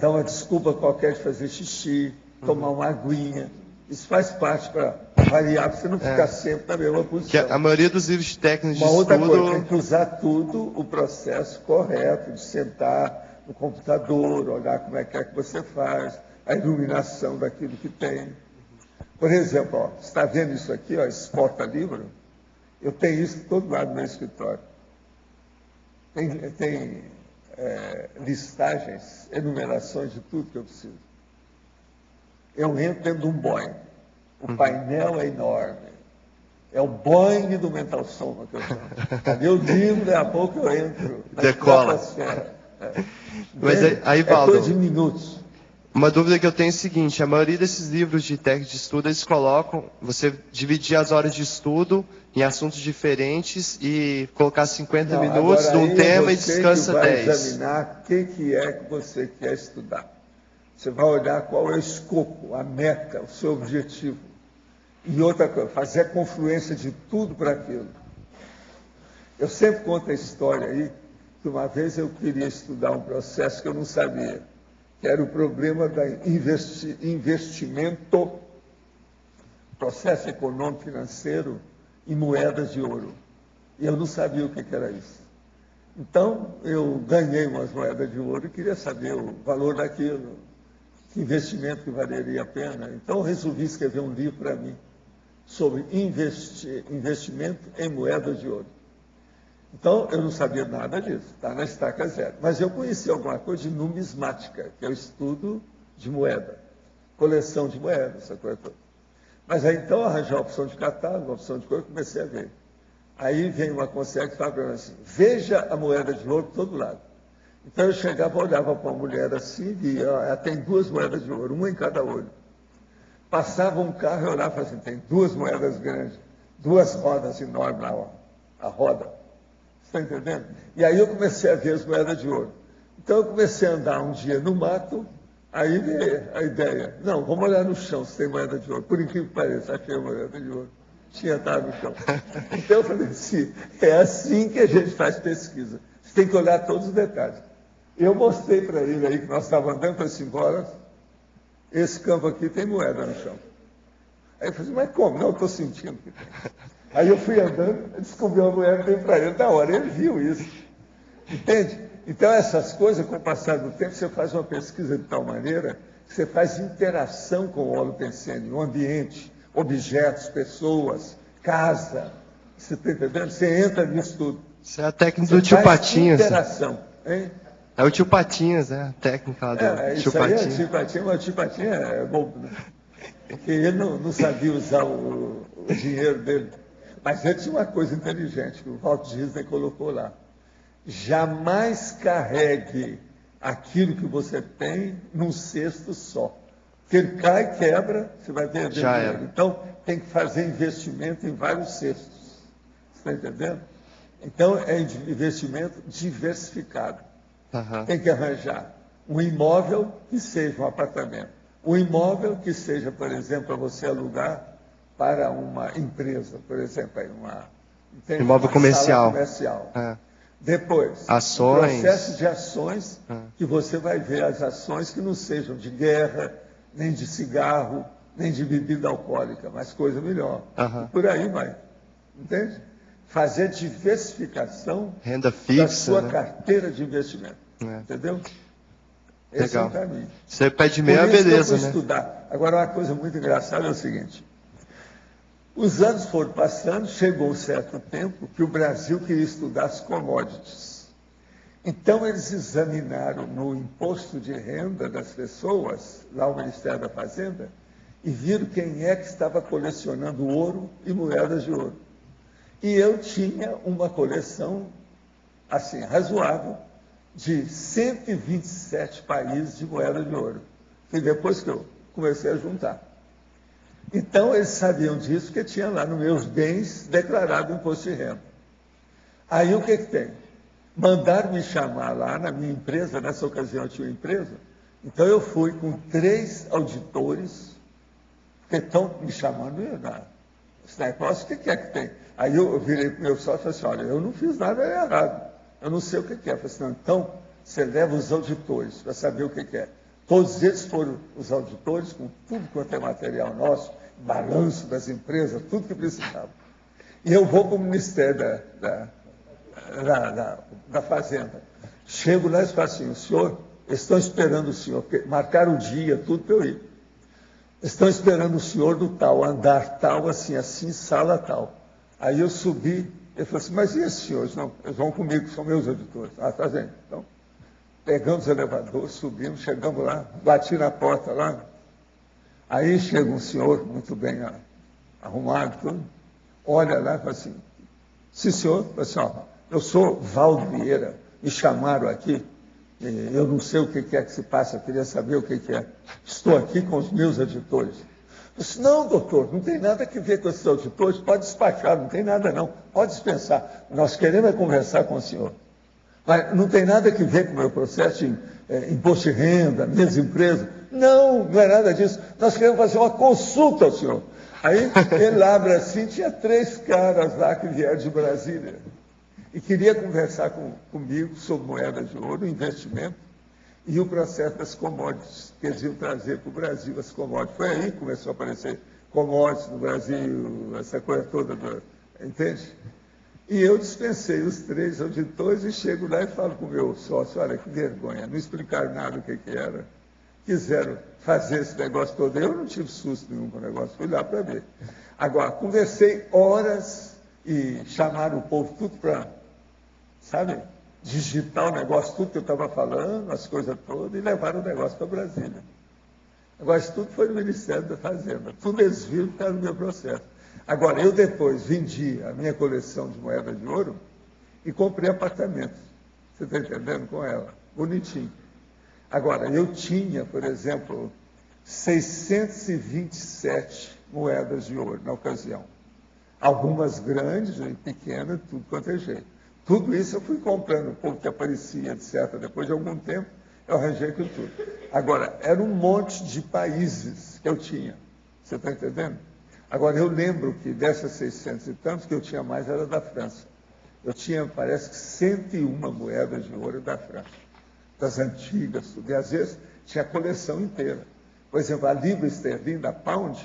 A: dar uma desculpa qualquer de fazer xixi, tomar uma aguinha. Isso faz parte para variar, para você não ficar sempre na mesma posição.
K: Que a maioria dos livros de técnicos de
A: Uma outra
K: estudo...
A: coisa, tem que usar tudo o processo correto, de sentar no computador, olhar como é que você faz, a iluminação daquilo que tem. Por exemplo, ó, você está vendo isso aqui, ó, esse porta-livro? Eu tenho isso de todo lado no meu escritório. Tem listagens, enumerações de tudo que eu preciso. Eu entro dentro de um Boeing. O painel é enorme. É o Boeing do Mental Soma que eu chamo. Eu digo, daqui a pouco eu entro.
K: Decola. Mas aí, Valdo,
A: coisa de minutos.
K: Uma dúvida que eu tenho é a seguinte: a maioria desses livros de técnica de estudo, eles colocam você dividir as horas de estudo em assuntos diferentes e colocar 50 minutos de um tema e descansa 10.
A: Você vai examinar o que é que você quer estudar. Você vai olhar qual é o escopo, a meta, o seu objetivo. E outra coisa, fazer a confluência de tudo para aquilo. Eu sempre conto a história aí, que uma vez eu queria estudar um processo que eu não sabia, que era o problema da investimento, processo econômico financeiro em moedas de ouro. E eu não sabia o que era isso. Então, eu ganhei umas moedas de ouro e queria saber o valor daquilo, que investimento que valeria a pena. Então, eu resolvi escrever um livro para mim sobre investimento em moedas de ouro. Então, eu não sabia nada disso, está na estaca zero. Mas eu conheci alguma coisa de numismática, que é o estudo de moeda, coleção de moedas, essa coisa toda. Mas aí, então, arranjei uma opção de catálogo, uma opção de coisa, comecei a ver. Aí vem uma conselheira que fala para mim assim: veja a moeda de ouro por todo lado. Então, eu chegava, olhava para uma mulher assim e via, ela tem 2 moedas de ouro, uma em cada olho. Passava um carro e eu olhava e falava assim: tem 2 moedas grandes, 2 rodas enormes na a roda. Está entendendo? E aí eu comecei a ver as moedas de ouro. Então eu comecei a andar um dia no mato, aí veio a ideia: não, vamos olhar no chão se tem moeda de ouro. Por incrível que pareça, achei a moeda de ouro. Tinha estado no chão. Então eu falei assim: é assim que a gente faz pesquisa. Você tem que olhar todos os detalhes. Eu mostrei para ele aí que nós estávamos andando, falei assim: bora, esse campo aqui tem moeda no chão. Aí eu falei assim: mas como? Não, eu estou sentindo que tem. Aí eu fui andando, descobri uma moeda bem para ele, na hora ele viu isso. Entende? Então essas coisas, com o passar do tempo, você faz uma pesquisa de tal maneira que você faz interação com o holopensene, o ambiente, objetos, pessoas, casa. Você está entendendo? Você entra nisso tudo.
K: Isso é a técnica do tio Patinhas.
A: Interação, hein?
K: É o tio Patinhas, né? A técnica lá do tio
A: Isso aí é
K: Patinhas.
A: tio Patinhas, mas o tio Patinhas é bobo, né? Porque ele não sabia usar o dinheiro dele. Mas ele tinha uma coisa inteligente, que o Walt Disney colocou lá. Jamais carregue aquilo que você tem num cesto só. Porque ele cai, quebra, você vai perder dinheiro. Então, tem que fazer investimento em vários cestos. Você está entendendo? Então, é investimento diversificado.
K: Uhum.
A: Tem que arranjar um imóvel que seja um apartamento. Um imóvel que seja, por exemplo, para você alugar para uma empresa, por exemplo,
K: imóvel comercial.
A: Sala comercial. Depois,
K: ações.
A: Um processo de ações, que você vai ver as ações que não sejam de guerra, nem de cigarro, nem de bebida alcoólica, mas coisa melhor. E por aí vai. Entende? Fazer diversificação
K: renda fixa,
A: da sua
K: né?
A: carteira de investimento. Entendeu? Esse
K: Legal.
A: é o caminho.
K: Você pede meia,
A: Por isso
K: beleza,
A: que eu fui
K: né?
A: estudar. Agora, uma coisa muito engraçada é o seguinte. Os anos foram passando, chegou um certo tempo que o Brasil queria estudar as commodities. Então, eles examinaram no imposto de renda das pessoas, lá o Ministério da Fazenda, e viram quem é que estava colecionando ouro e moedas de ouro. E eu tinha uma coleção, assim, razoável, de 127 países de moeda de ouro. E depois que eu comecei a juntar. Então, eles sabiam disso, porque tinha lá nos meus bens declarado o imposto de renda. Aí, o que tem? Mandaram me chamar lá na minha empresa, nessa ocasião eu tinha uma empresa, então eu fui com 3 auditores, que estão me chamando, esse negócio, o que é que tem? Aí eu virei para o meu sócio e falei assim, olha, eu não fiz nada errado, eu não sei o que é. Eu falei assim, não, então, você leva os auditores para saber o que é. Todos eles foram os auditores, com tudo quanto é material nosso, balanço das empresas, tudo que precisava. E eu vou para o Ministério da Fazenda. Chego lá e falo assim, o senhor, eles estão esperando o senhor, porque marcaram o dia, tudo para eu ir. Estão esperando o senhor do tal, andar tal, assim, sala tal. Aí eu subi, ele falou assim, mas e esses senhores? Não, eles vão comigo, são meus auditores. Tá vendo? Então, pegamos o elevador, subimos, chegamos lá, bati na porta lá. Aí chega um senhor, muito bem arrumado, tudo, olha lá e fala assim, sim, senhor, fala assim, ó, eu sou Valdo Vieira, me chamaram aqui, eu não sei o que é que se passa, eu queria saber o que é. Estou aqui com os meus auditores. Eu disse, não, doutor, não tem nada a ver com esses auditores, pode despachar, não tem nada não, pode dispensar. Nós queremos conversar com o senhor. Mas não tem nada a ver com o meu processo de imposto de renda, minhas empresas. Não, não é nada disso. Nós queremos fazer uma consulta ao senhor. Aí ele abre assim, tinha 3 caras lá que vieram de Brasília. E queria conversar comigo sobre moeda de ouro, investimento, e o processo das commodities, que eles iam trazer para o Brasil as commodities. Foi aí que começou a aparecer commodities no Brasil, essa coisa toda, entende? E eu dispensei os 3 auditores e chego lá e falo com o meu sócio, olha que vergonha, não explicaram nada o que era. Quiseram fazer esse negócio todo. Eu não tive susto nenhum com o negócio, fui lá para ver. Agora, conversei horas e chamaram o povo tudo para, sabe, digitar o negócio, tudo que eu estava falando, as coisas todas, e levaram o negócio para Brasília. Agora, isso tudo foi no Ministério da Fazenda. Tudo eles viram que estava no meu processo. Agora, eu depois vendi a minha coleção de moeda de ouro e comprei apartamentos. Você está entendendo com ela? Bonitinho. Agora, eu tinha, por exemplo, 627 moedas de ouro na ocasião. Algumas grandes e pequenas, tudo quanto é jeito. Tudo isso eu fui comprando, um pouco que aparecia, etc. Depois de algum tempo, eu arranjei aquilo tudo. Agora, era um monte de países que eu tinha. Você está entendendo? Agora, eu lembro que dessas 600 e tantos, que eu tinha mais era da França. Eu tinha, parece que 101 moedas de ouro da França. Das antigas, tudo. E às vezes tinha a coleção inteira. Por exemplo, a libra esterlina, a pound,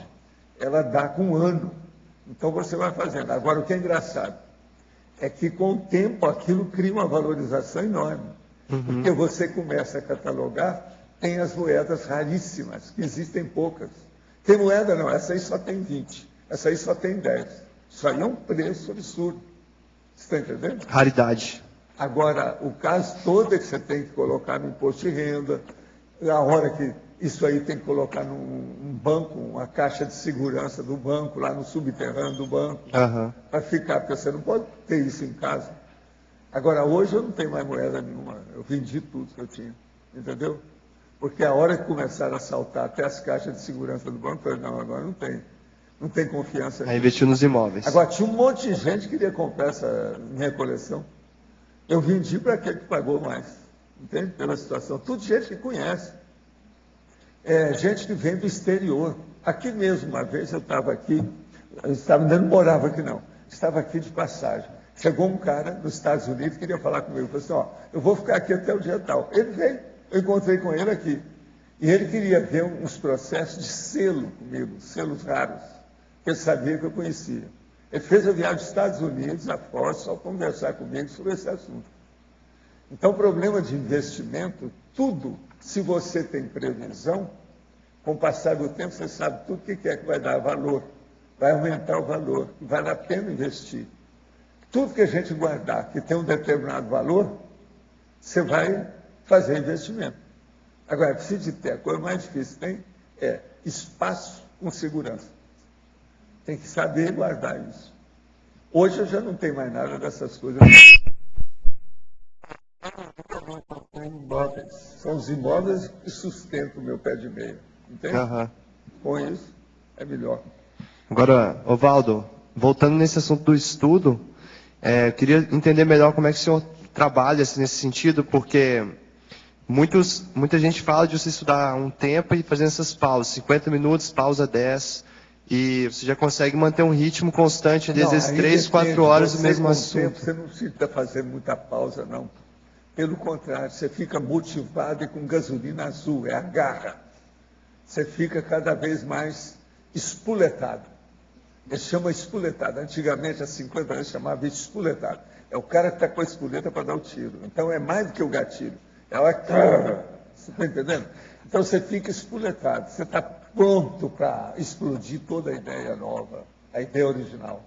A: ela dá com 1 ano. Então você vai fazendo. Agora, o que é engraçado é que com o tempo aquilo cria uma valorização enorme. Porque você começa a catalogar, tem as moedas raríssimas, que existem poucas. Tem moeda não, essa aí só tem 20, essa aí só tem 10. Isso aí é um preço absurdo. Você está entendendo?
K: Raridade.
A: Agora, o caso todo é que você tem que colocar no imposto de renda, a hora que isso aí tem que colocar num banco, uma caixa de segurança do banco, lá no subterrâneo do banco, para ficar, porque você não pode ter isso em casa. Agora, hoje eu não tenho mais moeda nenhuma, eu vendi tudo que eu tinha, entendeu? Porque a hora que começaram a assaltar até as caixas de segurança do banco, eu falei, não, agora não tem confiança.
K: Aí investiu nos imóveis.
A: Agora, tinha um monte de gente que queria comprar essa minha coleção. Eu vendi para aquele que pagou mais, entende? Pela situação. Tudo gente que conhece. Gente que vem do exterior. Aqui mesmo, uma vez eu estava aqui, ainda não morava aqui não, estava aqui de passagem. Chegou um cara dos Estados Unidos, queria falar comigo, falou assim, ó, eu vou ficar aqui até o dia tal. Ele veio, eu encontrei com ele aqui. E ele queria ver uns processos de selo comigo, selos raros, que ele sabia que eu conhecia. Ele fez a viagem dos Estados Unidos, a fora, só conversar comigo sobre esse assunto. Então, o problema de investimento, tudo, se você tem previsão, com o passar do tempo, você sabe tudo o que é que vai dar valor, vai aumentar o valor, vale a pena investir. Tudo que a gente guardar, que tem um determinado valor, você vai fazer investimento. Agora, precisa de ter, a coisa mais difícil tem é espaço com segurança. Tem que saber guardar isso. Hoje eu já não tenho mais nada dessas coisas. São os imóveis que sustentam o meu pé de meia. Entende? Com isso, é melhor.
K: Agora, Ovaldo, voltando nesse assunto do estudo, eu queria entender melhor como é que o senhor trabalha assim, nesse sentido, porque muita gente fala de você estudar um tempo e fazer essas pausas, 50 minutos, pausa 10, e você já consegue manter um ritmo constante, às vezes 3, 4 horas do mesmo assunto.
A: Você não precisa fazer muita pausa, não. Pelo contrário, você fica motivado e com gasolina azul, é a garra. Você fica cada vez mais espuletado. Ele chama espuletado. Antigamente, há 50 anos, chamava espuletado. É o cara que está com a espuleta para dar o tiro. Então, é mais do que o gatilho. É a hora que... Você está entendendo? Então, você fica espuletado. Você está pronto para explodir toda a ideia nova, a ideia original.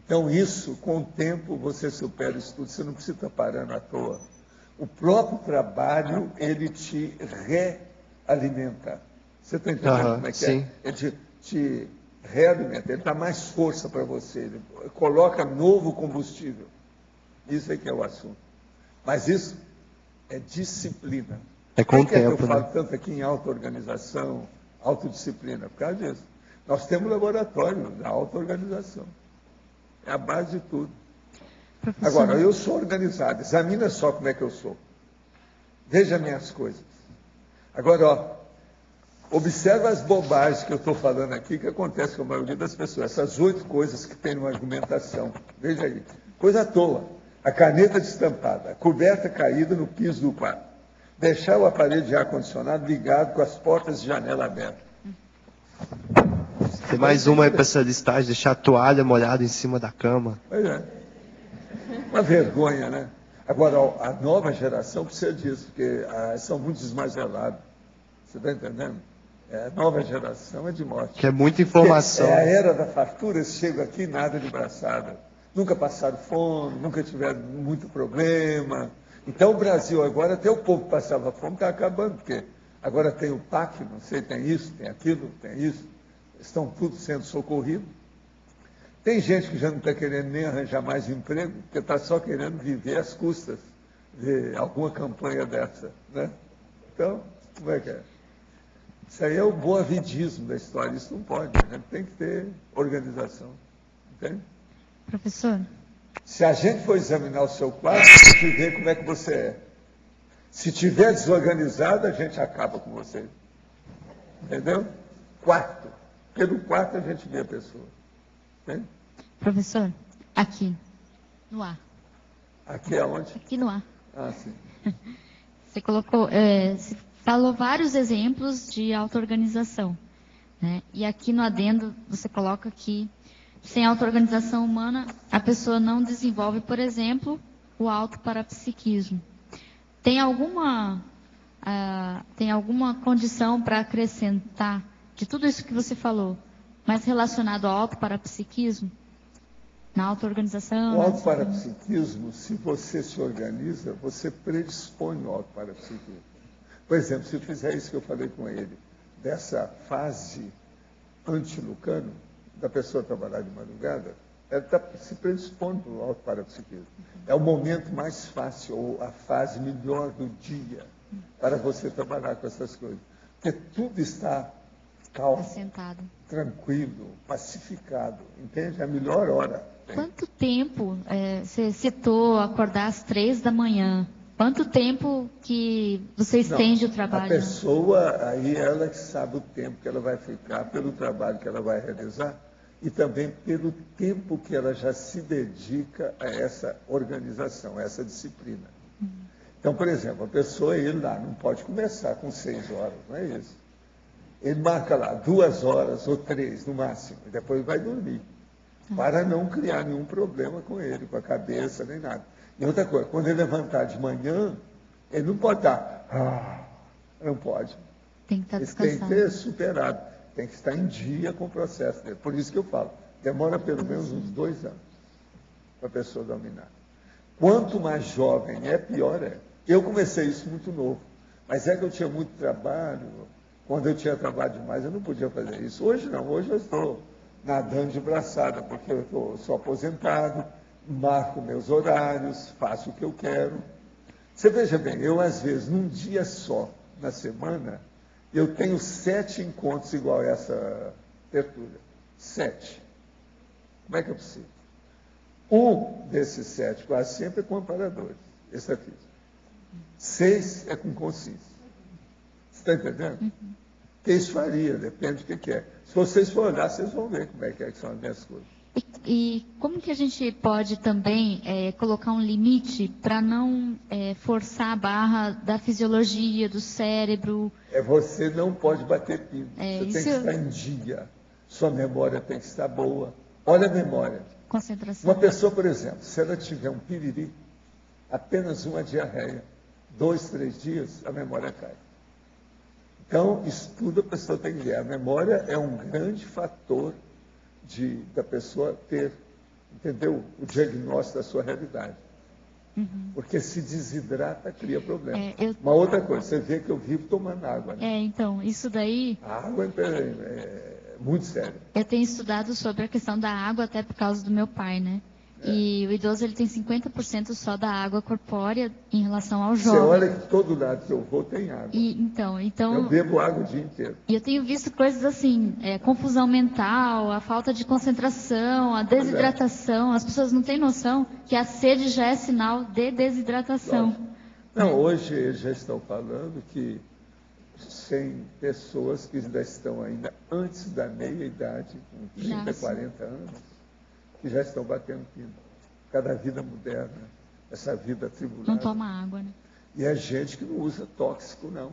A: Então, isso, com o tempo, você supera isso tudo. Você não precisa estar parando à toa. O próprio trabalho, ele te realimenta. Você está entendendo como é que
K: sim.
A: é? Ele te realimenta, ele dá mais força para você, ele coloca novo combustível. Isso é que é o assunto. Mas isso é disciplina.
K: É com o tempo,
A: eu falo tanto aqui em auto-organização, autodisciplina? Por causa disso. Nós temos laboratório da auto-organização. É a base de tudo. Professor. Agora, eu sou organizado. Examina só como é que eu sou. Veja minhas coisas. Agora, ó, observa as bobagens que eu estou falando aqui, que acontece com a maioria das pessoas. Essas 8 coisas que tem numa argumentação. Veja aí. Coisa à toa. A caneta destampada, a coberta caída no piso do quarto. Deixar o aparelho de ar-condicionado ligado com as portas de janela abertas.
K: Tem mais uma aí para essa listagem, deixar a toalha molhada em cima da cama.
A: Pois é. Uma vergonha, né? Agora, a nova geração precisa disso, porque são muito desmagelados. Você está entendendo? A nova geração é de morte.
K: Que é muita informação.
A: É a era da fartura, eles chegam aqui nada de braçada. Nunca passaram fome, nunca tiveram muito problema. Então, o Brasil agora, até o povo que passava fome está acabando, porque agora tem o PAC, não sei, tem isso, tem aquilo, tem isso. Estão tudo sendo socorridos. Tem gente que já não está querendo nem arranjar mais emprego, porque está só querendo viver às custas de alguma campanha dessa, né? Então, como é que é? Isso aí é o boavidismo da história, isso não pode, né? Tem que ter organização, entende?
I: Professor?
A: Se a gente for examinar o seu quadro, a gente vê como é que você é. Se tiver desorganizado, a gente acaba com você. Entendeu? Quarto. Pelo quarto a gente vê a pessoa. Entende?
I: Professor, aqui, no ar.
A: Aqui é onde?
I: Aqui no ar.
A: Ah, sim.
I: Você colocou, você falou vários exemplos de auto-organização, né? E aqui no adendo você coloca que sem auto-organização humana a pessoa não desenvolve, por exemplo, o autoparapsiquismo. Tem alguma condição para acrescentar de tudo isso que você falou, mas relacionado ao autoparapsiquismo? na auto-organização?
A: O autoparapsiquismo, se você se organiza, você predispõe o autoparapsiquismo. Por exemplo, se eu fizer isso que eu falei com ele, dessa fase anti-Lucano, da pessoa trabalhar de madrugada, ela se predispõe para o autoparapsiquismo. É o momento mais fácil, ou a fase melhor do dia, para você trabalhar com essas coisas. Porque tudo está calmo,
I: Assentado.
A: tranquilo, pacificado, entende? É a melhor hora.
I: Quanto tempo, você citou acordar às 3 da manhã, quanto tempo que você estende o trabalho?
A: A pessoa, aí ela que sabe o tempo que ela vai ficar, pelo trabalho que ela vai realizar, e também pelo tempo que ela já se dedica a essa organização, a essa disciplina. Então, por exemplo, a pessoa, ele lá, não pode começar com 6 horas, não é isso? Ele marca lá 2 horas ou 3 no máximo, e depois vai dormir, para não criar nenhum problema com ele, com a cabeça, nem nada. E outra coisa, quando ele levantar de manhã, ele não pode estar, não pode.
I: Tem que estar
A: Ele
I: descansado.
A: tem que ter superado, tem que estar em dia com o processo dele. Por isso que eu falo, demora pelo menos uns 2 anos para a pessoa dominar. Quanto mais jovem é, pior é. Eu comecei isso muito novo, mas é que eu tinha muito trabalho. Quando eu tinha trabalho demais, eu não podia fazer isso. Hoje não, hoje eu estou nadando de braçada, porque eu sou aposentado, marco meus horários, faço o que eu quero. Você veja bem, eu às vezes, num dia só, na semana, eu tenho 7 encontros igual a essa abertura. 7. Como é que é possível? Um desses 7, quase sempre, é com amparadores. Esse é físico. 6 é com consciência. Você está entendendo? Que isso faria, depende do que é. Se vocês forem olhar, vocês vão ver como é que são as minhas coisas.
I: E como que a gente pode também colocar um limite para não forçar a barra da fisiologia, do cérebro?
A: Você não pode bater pino. Você
I: isso
A: tem que estar em dia. Sua memória tem que estar boa. Olha a memória.
I: Concentração.
A: Uma pessoa, por exemplo, se ela tiver um piriri, apenas uma diarreia, 2, 3 dias, a memória cai. Então, isso tudo a pessoa tem que ver. A memória é um grande fator da pessoa ter, entendeu? O diagnóstico da sua realidade. Porque se desidrata, cria problema. Uma outra coisa, você vê que eu vivo tomando água. Né?
I: Então, isso daí...
A: A água é muito séria.
I: Eu tenho estudado sobre a questão da água, até por causa do meu pai, né? E o idoso ele tem 50% só da água corpórea em relação ao jovem.
A: Você olha que todo lado que eu vou tem água.
I: Então,
A: eu bebo água o dia inteiro.
I: E eu tenho visto coisas assim, confusão mental, a falta de concentração, a desidratação. As pessoas não têm noção que a sede já é sinal de desidratação.
A: Não, hoje eles já estão falando que 100 pessoas que ainda estão ainda antes da meia-idade, com 30, 40 anos, que já estão batendo pino. Cada vida moderna, essa vida atribulada.
I: Não toma água, né?
A: E é gente que não usa tóxico, não.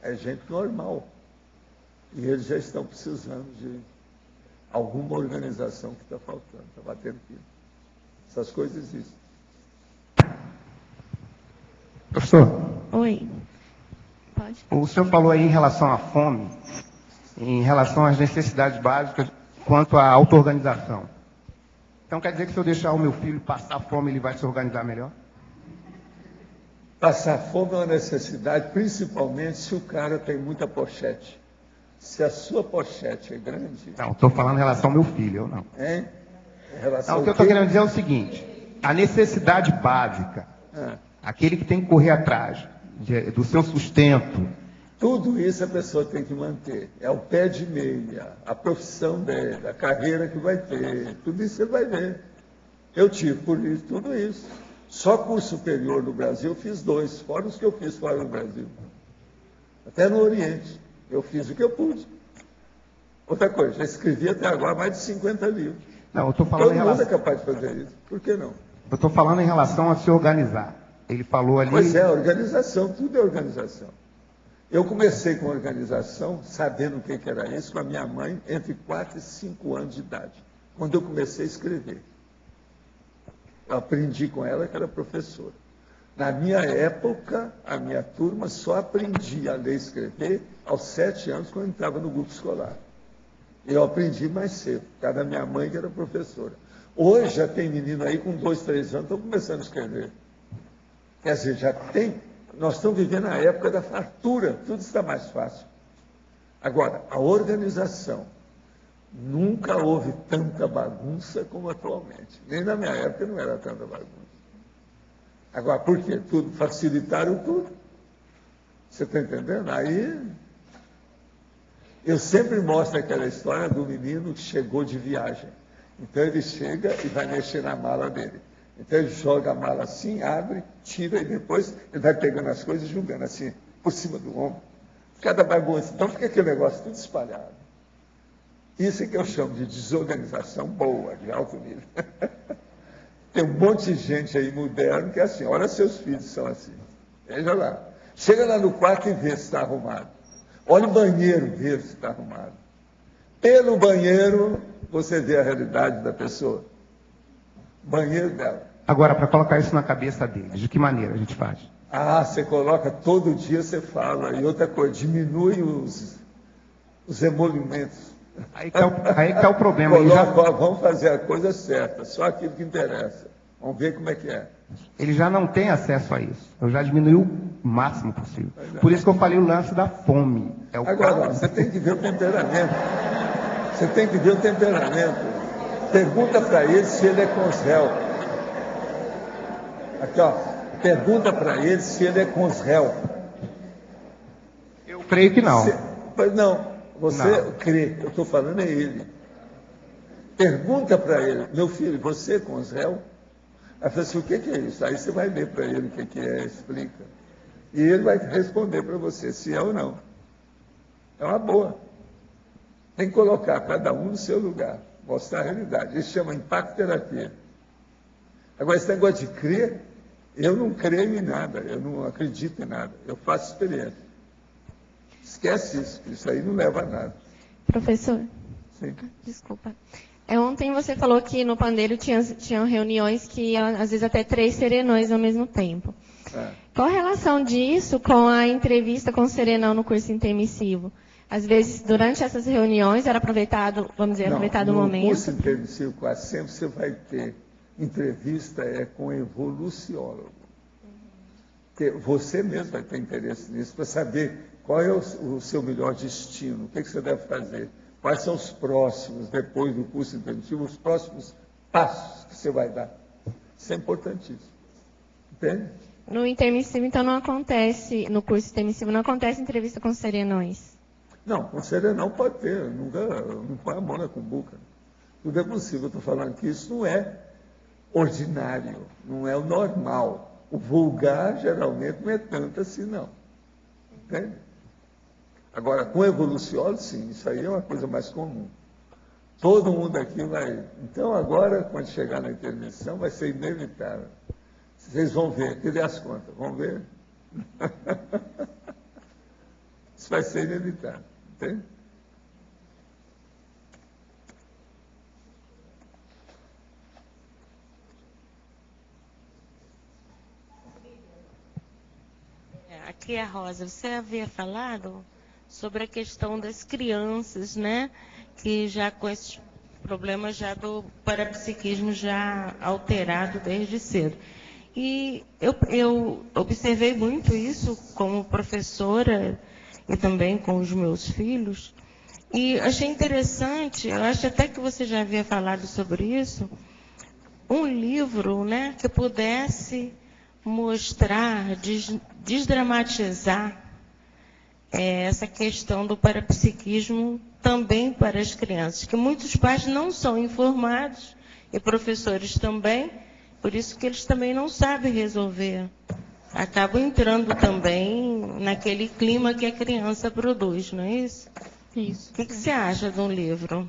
A: É gente normal. E eles já estão precisando de alguma organização que está faltando, está batendo pino. Essas coisas existem.
L: Professor.
I: Oi. Pode.
L: O senhor falou aí em relação à fome, em relação às necessidades básicas quanto à auto-organização. Então quer dizer que se eu deixar o meu filho passar fome, ele vai se organizar melhor?
A: Passar fome é uma necessidade, principalmente se o cara tem muita pochete. Se a sua pochete é grande...
L: Não, estou falando em relação ao meu filho, eu não.
A: Hein? Em relação
L: não, o que eu estou querendo dizer é o seguinte, a necessidade básica, aquele que tem que correr atrás do seu sustento.
A: Tudo isso a pessoa tem que manter. É o pé de meia, a profissão dele, a carreira que vai ter, tudo isso você vai ver. Eu tive por isso, tudo isso. Só curso superior no Brasil eu fiz 2, fora os que eu fiz fora do Brasil. Até no Oriente. Eu fiz o que eu pude. Outra coisa, já escrevi até agora mais de 50 livros.
L: Não, eu estou falando
A: Todo mundo é capaz de fazer isso. Por que não?
L: Eu estou falando em relação a se organizar. Ele falou ali...
A: Pois é, organização, tudo é organização. Eu comecei com organização, sabendo o que era isso, com a minha mãe, entre 4 e 5 anos de idade, quando eu comecei a escrever. Eu aprendi com ela que era professora. Na minha época, a minha turma só aprendia a ler e escrever aos 7 anos, quando entrava no grupo escolar. Eu aprendi mais cedo, por causa da minha mãe, que era professora. Hoje já tem menino aí com 2, 3 anos, estão começando a escrever. Quer dizer, já tem. Nós estamos vivendo a época da fartura, tudo está mais fácil. Agora, a organização. Nunca houve tanta bagunça como atualmente. Nem na minha época não era tanta bagunça. Agora, por quê? Tudo, facilitaram tudo. Você está entendendo? Aí, eu sempre mostro aquela história do menino que chegou de viagem. Então, ele chega e vai mexer na mala dele. Então, ele joga a mala assim, abre, tira e depois ele vai pegando as coisas e jogando assim, por cima do ombro. Cada bagunça. Então, fica aquele negócio tudo espalhado. Isso é que eu chamo de desorganização boa, de alto nível. Tem um monte de gente aí moderno que é assim, olha seus filhos são assim. Veja lá. Chega lá no quarto e vê se está arrumado. Olha o banheiro, vê se está arrumado. Pelo banheiro, você vê a realidade da pessoa. Banheiro dela.
L: Agora, para colocar isso na cabeça deles, de que maneira a gente faz?
A: Ah, você coloca todo dia, você fala. E outra coisa, diminui os emolumentos.
L: Aí que é o problema.
A: Vamos fazer a coisa certa, só aquilo que interessa. Vamos ver como é que é.
L: Ele já não tem acesso a isso. Eu já diminui o máximo possível. Por isso que eu falei o lance da fome.
A: Agora, você tem que ver o temperamento. Você tem que ver o temperamento. Pergunta para ele se ele é consréu. Aqui, ó. Pergunta para ele se ele é consréu.
L: Eu creio que não.
A: Não. Você crê, eu estou falando é ele. Pergunta para ele, meu filho, você é consréu? Aí fala assim, o que é isso? Aí você vai ler para ele o que é, explica. E ele vai responder para você, se é ou não. É uma boa. Tem que colocar cada um no seu lugar, mostrar a realidade. Isso chama impacto terapia. Agora, esse negócio de crer, eu não creio em nada, eu não acredito em nada, eu faço experiência. Esquece isso, isso aí não leva a nada.
M: Professor,
A: sim.
M: Desculpa. Ontem você falou que no pandeiro tinham reuniões que iam, às vezes, até 3 serenões ao mesmo tempo. Qual a relação disso com a entrevista com o serenão no curso intermissivo? Às vezes, durante essas reuniões, era aproveitado, vamos dizer, aproveitado o momento?
A: No curso intermissivo, quase sempre você vai ter entrevista com evoluciólogo. Porque você mesmo vai ter interesse nisso, para saber qual é o seu melhor destino, o que você deve fazer, quais são os próximos, depois do curso intermissivo, os próximos passos que você vai dar. Isso é importantíssimo. Entende?
M: No intermissivo, então, não acontece, no curso intermissivo, não acontece entrevista com serenões?
A: Não, com serenão pode ter, não põe a mão na cumbuca. Tudo é possível, eu estou falando que isso não é ordinário, não é o normal. O vulgar, geralmente, não é tanto assim, não. Entende? Agora, com evoluciólogo, sim, isso aí é uma coisa mais comum. Todo mundo aqui vai... Então, agora, quando chegar na intervenção, vai ser inevitável. Vocês vão ver, cadê as contas? Vão ver? Isso vai ser inevitável, entende?
N: Aqui é a Rosa. Você havia falado sobre a questão das crianças, né? Que já com esses problemas já do parapsiquismo já alterado desde cedo. E eu observei muito isso como professora e também com os meus filhos. E achei interessante, eu acho até que você já havia falado sobre isso, um livro, né, que pudesse mostrar, desdramatizar essa questão do parapsiquismo também para as crianças, que muitos pais não são informados, e professores também, por isso que eles também não sabem resolver. Acabam entrando também naquele clima que a criança produz, não é isso?
B: Isso.
N: O que você acha de um livro?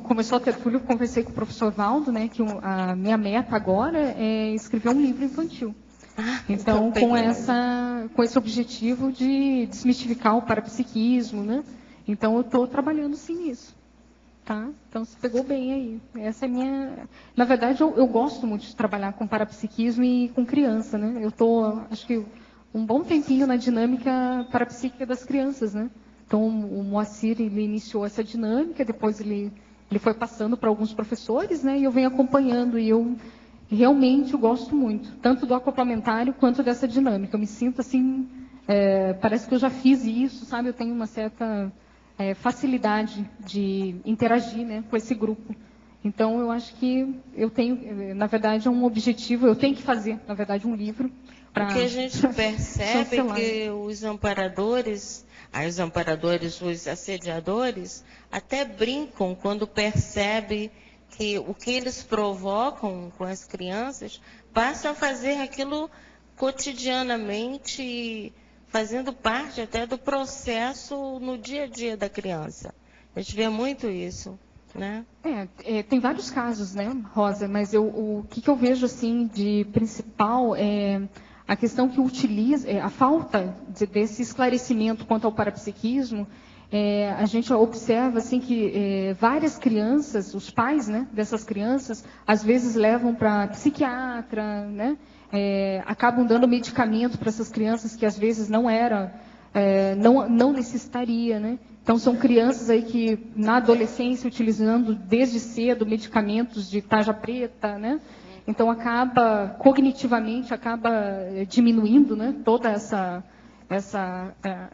B: Começou a ter tudo, eu conversei com o professor Valdo, né, que a minha meta agora é escrever um livro infantil. Então, com esse objetivo de desmistificar o parapsiquismo, né? Então, eu estou trabalhando sim nisso. Tá? Então, você pegou bem aí. Essa é minha... Na verdade, eu gosto muito de trabalhar com parapsiquismo e com criança, né? Eu estou, acho que, um bom tempinho na dinâmica parapsíquica das crianças, né? Então, o Moacir, ele iniciou essa dinâmica, depois ele foi passando para alguns professores, né? E eu venho acompanhando, e eu realmente gosto muito, tanto do acoplamentário quanto dessa dinâmica. Eu me sinto assim, parece que eu já fiz isso, sabe? Eu tenho uma certa facilidade de interagir, né, com esse grupo. Então, eu acho que eu tenho, na verdade, é um objetivo, eu tenho que fazer, na verdade, um livro.
N: Porque a gente percebe que os amparadores, os assediadores, até brincam quando percebe que o que eles provocam com as crianças, passam a fazer aquilo cotidianamente, fazendo parte até do processo no dia a dia da criança. A gente vê muito isso, né?
B: Tem vários casos, né, Rosa, mas o que eu vejo assim de principal é a questão que utiliza, a falta desse esclarecimento quanto ao parapsiquismo. A gente observa assim que várias crianças, os pais, né, dessas crianças, às vezes levam para psiquiatra, né, acabam dando medicamento para essas crianças que às vezes não necessitaria, né? Então são crianças aí que na adolescência utilizando desde cedo medicamentos de tarja preta, né? Então cognitivamente acaba diminuindo, né, toda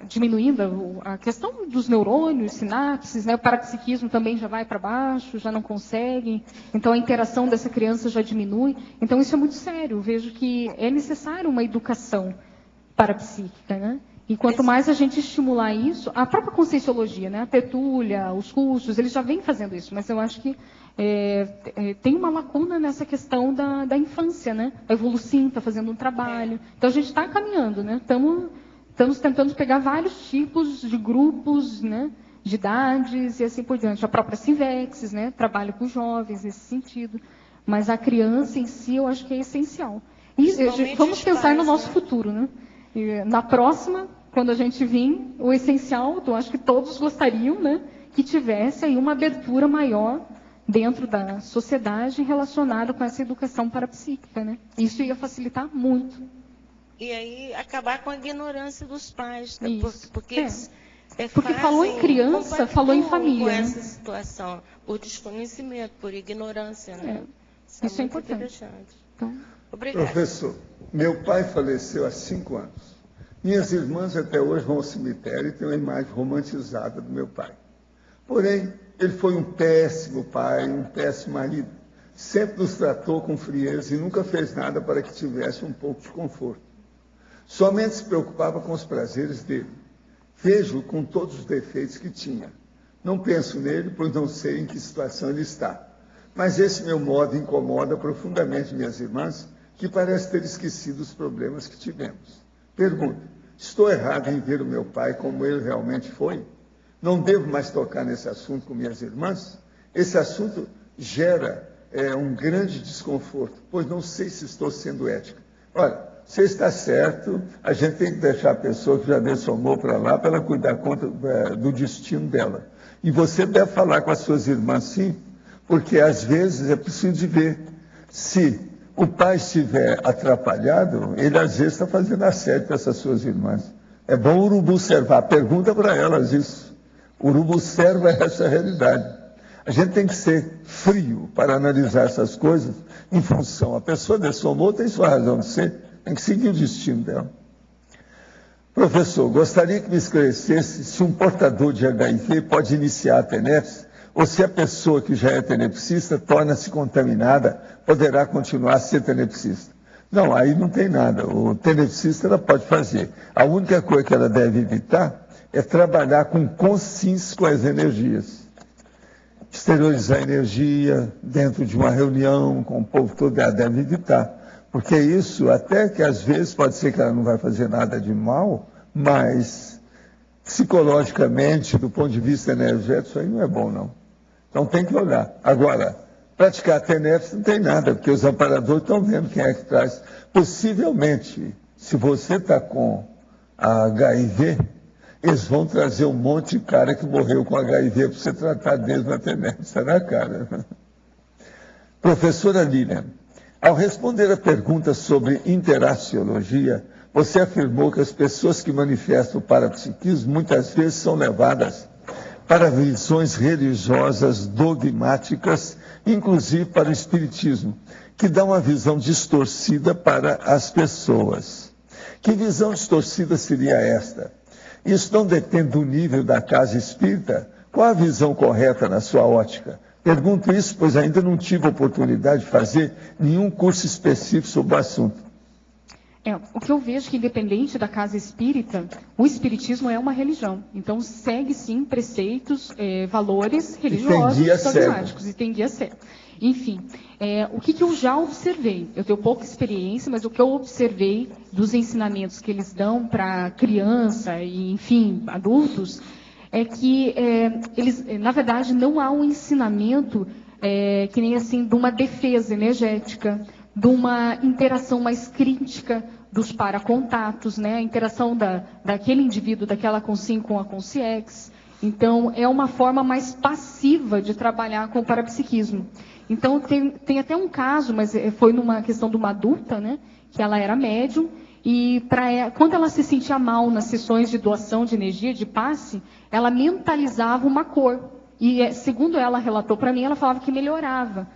B: diminuindo a questão dos neurônios, sinapses, né? O parapsiquismo também já vai para baixo, já não consegue, então a interação dessa criança já diminui. Então isso é muito sério, eu vejo que é necessário uma educação parapsíquica, né? E quanto mais a gente estimular isso, a própria Conscienciologia, né? A Petúlia, os cursos, eles já vêm fazendo isso, mas eu acho que tem uma lacuna nessa questão da infância, né? A Evolucim está fazendo um trabalho, então a gente está caminhando, né? Estamos tentando pegar vários tipos de grupos, né, de idades e assim por diante. A própria Sinvex, né, trabalha com jovens nesse sentido. Mas a criança em si, eu acho que é essencial. E vamos pensar no nosso futuro, né? E na próxima, quando a gente vir, o essencial, eu acho que todos gostariam, né, que tivesse aí uma abertura maior dentro da sociedade relacionada com essa educação parapsíquica, né? Isso ia facilitar muito.
N: E aí acabar com a ignorância dos pais, né? Porque
B: falou em criança, falou em família.
N: Com essa situação, por desconhecimento, por ignorância, né?
B: Isso é importante.
N: Então, obrigada.
A: Professor, meu pai faleceu há 5 anos. Minhas irmãs até hoje vão ao cemitério e têm uma imagem romantizada do meu pai. Porém, ele foi um péssimo pai, um péssimo marido. Sempre nos tratou com frieza e nunca fez nada para que tivesse um pouco de conforto. Somente se preocupava com os prazeres dele. Vejo-o com todos os defeitos que tinha. Não penso nele, pois não sei em que situação ele está. Mas esse meu modo incomoda profundamente minhas irmãs, que parecem ter esquecido os problemas que tivemos. Pergunto, estou errado em ver o meu pai como ele realmente foi? Não devo mais tocar nesse assunto com minhas irmãs? Esse assunto gera um grande desconforto, pois não sei se estou sendo ética. Olha, você está certo, a gente tem que deixar a pessoa que já dessomou para lá, para ela cuidar do destino dela. E você deve falar com as suas irmãs, sim, porque às vezes é preciso de ver. Se o pai estiver atrapalhado, ele às vezes está fazendo assédio para essas suas irmãs. É bom o urubu observar, pergunta para elas isso. O urubu observa essa realidade. A gente tem que ser frio para analisar essas coisas em função. A pessoa dessomou, tem sua razão de ser. Tem que seguir o destino dela. Professor, gostaria que me esclarecesse se um portador de HIV pode iniciar a TENEPS, ou se a pessoa que já é tenepsista torna-se contaminada, poderá continuar a ser tenepsista. Não, aí não tem nada. O tenepsista ela pode fazer. A única coisa que ela deve evitar é trabalhar com consciência com as energias. Exteriorizar energia dentro de uma reunião com o povo todo, ela deve evitar. Porque isso, até que às vezes pode ser que ela não vai fazer nada de mal, mas psicologicamente, do ponto de vista energético, isso aí não é bom, não. Então tem que olhar. Agora, praticar a TENEPS não tem nada, porque os amparadores estão vendo quem é que traz. Possivelmente, se você está com a HIV, eles vão trazer um monte de cara que morreu com HIV para você tratar deles na TENEPS. Será, cara? Professora Lilian, ao responder a pergunta sobre interaciologia, você afirmou que as pessoas que manifestam o parapsiquismo muitas vezes são levadas para visões religiosas dogmáticas, inclusive para o espiritismo, que dá uma visão distorcida para as pessoas. Que visão distorcida seria esta? Isso não depende do nível da casa espírita? Qual a visão correta na sua ótica? Pergunto isso, pois ainda não tive oportunidade de fazer nenhum curso específico sobre o assunto.
B: O que eu vejo que, independente da casa espírita, o espiritismo é uma religião. Então, segue, sim, preceitos, valores religiosos, dogmáticos, e tem guia cego. Enfim, o que eu já observei? Eu tenho pouca experiência, mas o que eu observei dos ensinamentos que eles dão para criança e, enfim, adultos, é que eles, na verdade, não há um ensinamento que nem assim de uma defesa energética, de uma interação mais crítica dos paracontatos, né? A interação daquele indivíduo, daquela consciência com a consciex. Então, é uma forma mais passiva de trabalhar com o parapsiquismo. Então, tem até um caso, mas foi numa questão de uma adulta, né? Que ela era médium, e quando ela se sentia mal nas sessões de doação de energia, de passe, ela mentalizava uma cor. E, segundo ela relatou para mim, ela falava que melhorava.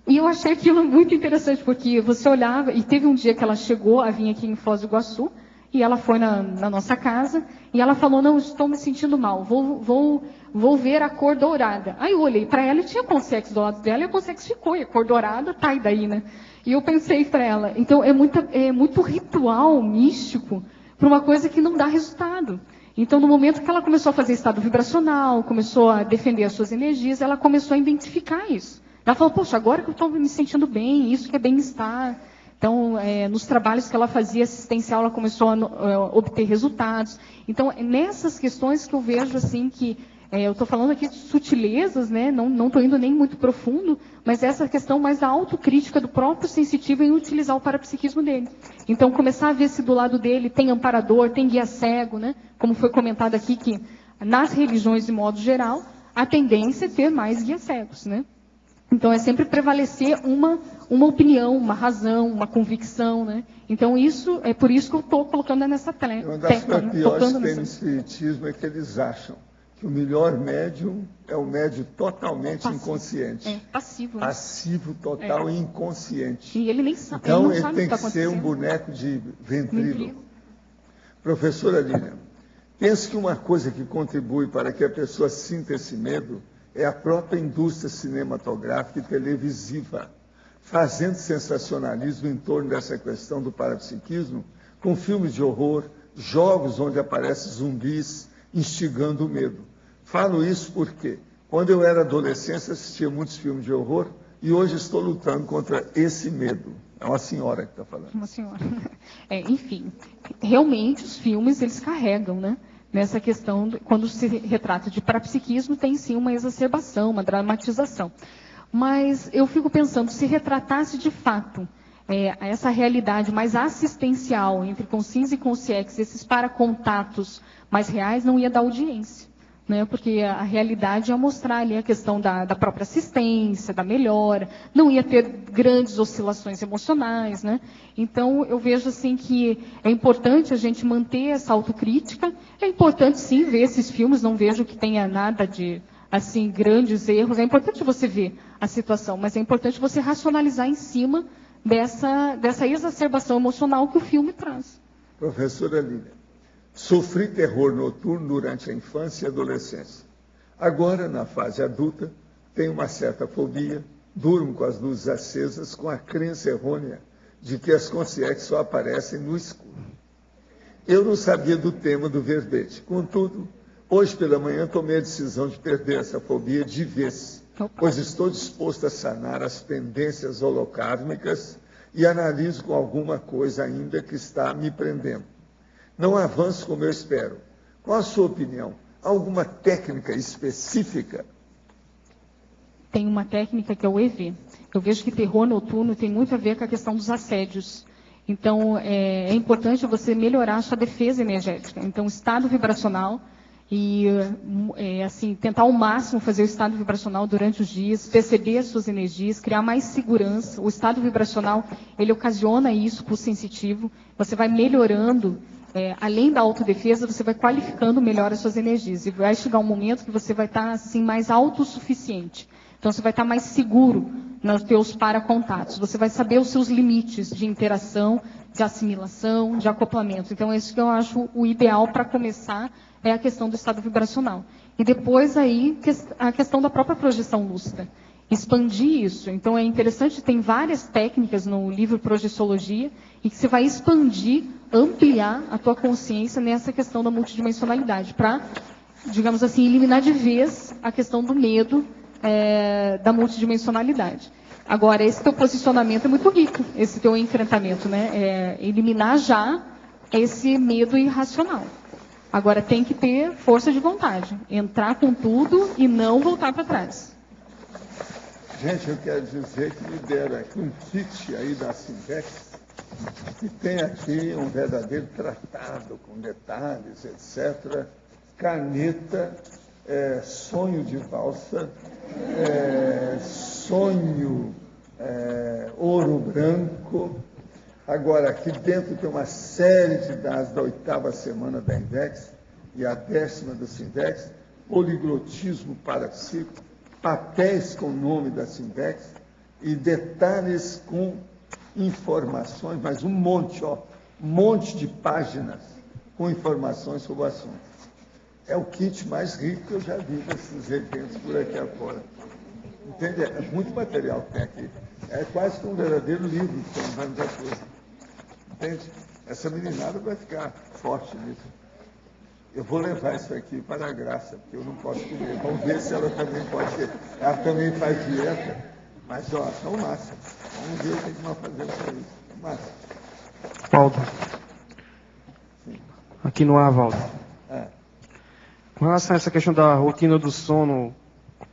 B: E eu achei aquilo muito interessante, porque você olhava, e teve um dia que ela chegou a vir aqui em Foz do Iguaçu, e ela foi na nossa casa, e ela falou, não, estou me sentindo mal, vou ver a cor dourada. Aí eu olhei para ela e tinha consciex do lado dela, e a consciex ficou, e a cor dourada tá e daí, né? E eu pensei para ela, então é muito ritual místico para uma coisa que não dá resultado. Então, no momento que ela começou a fazer estado vibracional, começou a defender as suas energias, ela começou a identificar isso. Ela falou, poxa, agora que eu estou me sentindo bem, isso que é bem-estar. Então, nos trabalhos que ela fazia assistencial, ela começou a obter resultados. Então, nessas questões que eu vejo, assim, que eu estou falando aqui de sutilezas, né? Não estou indo nem muito profundo, mas essa questão mais da autocrítica do próprio sensitivo em utilizar o parapsiquismo dele. Então, começar a ver se do lado dele tem amparador, tem guia cego, né? Como foi comentado aqui, que nas religiões, de modo geral, a tendência é ter mais guias cegos, né? Então, é sempre prevalecer uma opinião, uma razão, uma convicção, né? Então, é por isso que eu estou colocando nessa tecla.
A: Uma das coisas piores que tem no espiritismo é que eles acham que o melhor médium é o médium totalmente inconsciente.
B: Passivo. Né?
A: Passivo, total e inconsciente.
B: E ele nem sabe.
A: Então,
B: ele
A: tem que ser um boneco de ventríloco. Professora Lília, penso que uma coisa que contribui para que a pessoa sinta esse medo é a própria indústria cinematográfica e televisiva, fazendo sensacionalismo em torno dessa questão do parapsiquismo, com filmes de horror, jogos onde aparecem zumbis, instigando o medo. Falo isso porque, quando eu era adolescente, assistia muitos filmes de horror e hoje estou lutando contra esse medo. É uma senhora que está falando.
B: Uma senhora. Enfim, realmente os filmes, eles carregam, né? Nessa questão, quando se retrata de parapsiquismo, tem sim uma exacerbação, uma dramatização. Mas eu fico pensando, se retratasse de fato essa realidade mais assistencial entre consciência e consciex, esses paracontatos mais reais, não ia dar audiência. Né? Porque a realidade ia mostrar ali a questão da própria assistência, da melhora, não ia ter grandes oscilações emocionais. Né? Então, eu vejo assim que é importante a gente manter essa autocrítica, é importante sim ver esses filmes, não vejo que tenha nada de assim, grandes erros, é importante você ver a situação, mas é importante você racionalizar em cima dessa exacerbação emocional que o filme traz.
A: Professora Lília, sofri terror noturno durante a infância e adolescência. Agora, na fase adulta, tenho uma certa fobia, durmo com as luzes acesas, com a crença errônea de que as consciex só aparecem no escuro. Eu não sabia do tema do verbete. Contudo, hoje pela manhã tomei a decisão de perder essa fobia de vez, pois estou disposto a sanar as pendências holocármicas e analiso com alguma coisa ainda que está me prendendo. Não avanço como eu espero. Qual a sua opinião? Há alguma técnica específica?
B: Tem uma técnica que é o EV. Eu vejo que terror noturno tem muito a ver com a questão dos assédios. Então, é importante você melhorar a sua defesa energética. Então, estado vibracional E, assim, tentar ao máximo fazer o estado vibracional durante os dias, perceber as suas energias, criar mais segurança. O estado vibracional, ele ocasiona isso para o sensitivo. Você vai melhorando, além da autodefesa, você vai qualificando melhor as suas energias. E vai chegar um momento que você vai estar, assim, mais autossuficiente. Então, você vai estar mais seguro nos teus paracontatos. Você vai saber os seus limites de interação, de assimilação, de acoplamento. Então, esse que eu acho o ideal para começar é a questão do estado vibracional. E depois aí a questão da própria projeção lúcida. Expandir isso. Então é interessante, tem várias técnicas no livro Projeciologia, e que você vai expandir, ampliar a tua consciência nessa questão da multidimensionalidade, para, digamos assim, eliminar de vez a questão do medo da multidimensionalidade. Agora, esse teu posicionamento é muito rico, esse teu enfrentamento, né? Eliminar já esse medo irracional. Agora, tem que ter força de vontade. Entrar com tudo e não voltar para trás.
A: Gente, eu quero dizer que me deram aqui um kit aí da Sintex, que tem aqui um verdadeiro tratado com detalhes, etc. Caneta, sonho de valsa, sonho ouro branco. Agora, aqui dentro tem uma série de dados da 8ª semana da Index e a 10ª do Sindex, poliglotismo parapsíquico, papéis com o nome da Sindex e detalhes com informações, mas um monte de páginas com informações sobre o assunto. É o kit mais rico que eu já vi nesses eventos por aqui afora. Entende? É muito material que tem aqui. É quase que um verdadeiro livro que tem muita coisa. Entende? Essa meninada vai ficar forte nisso. Eu vou levar isso aqui para a Graça, porque eu não posso comer. Vamos ver se ela também pode ter. Ela também faz dieta, mas, ó, são máximas. Vamos ver o que nós fazemos para isso. Máximo.
O: Valdo. Aqui no ar, Valdo. Com relação a essa questão da rotina do sono,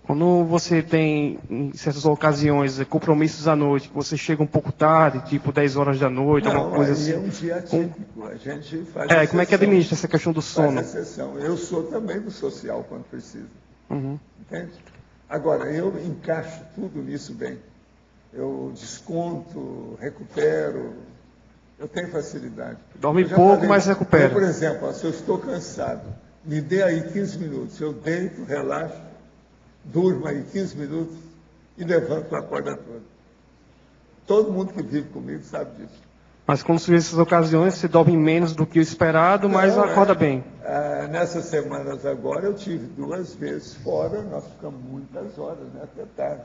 O: quando você tem, em certas ocasiões, compromissos à noite, que você chega um pouco tarde, tipo 10 horas da noite,
A: não,
O: alguma coisa assim.
A: É um dia atípico, a gente faz
O: exceção. Como é que administra essa questão do sono?
A: Faz exceção. Eu sou também do social quando preciso. Entende? Agora, eu encaixo tudo nisso bem. Eu desconto, recupero, eu tenho facilidade.
O: Dorme pouco, mas recupera.
A: Eu, por exemplo, se eu estou cansado, me dê aí 15 minutos, eu deito, relaxo, durmo aí 15 minutos e levanto a corda toda. Todo mundo que vive comigo sabe disso.
O: Mas quando surgem essas ocasiões, você dorme menos do que o esperado, mas acorda bem.
A: Nessas semanas agora, eu tive 2 vezes fora, nós ficamos muitas horas, né, até tarde.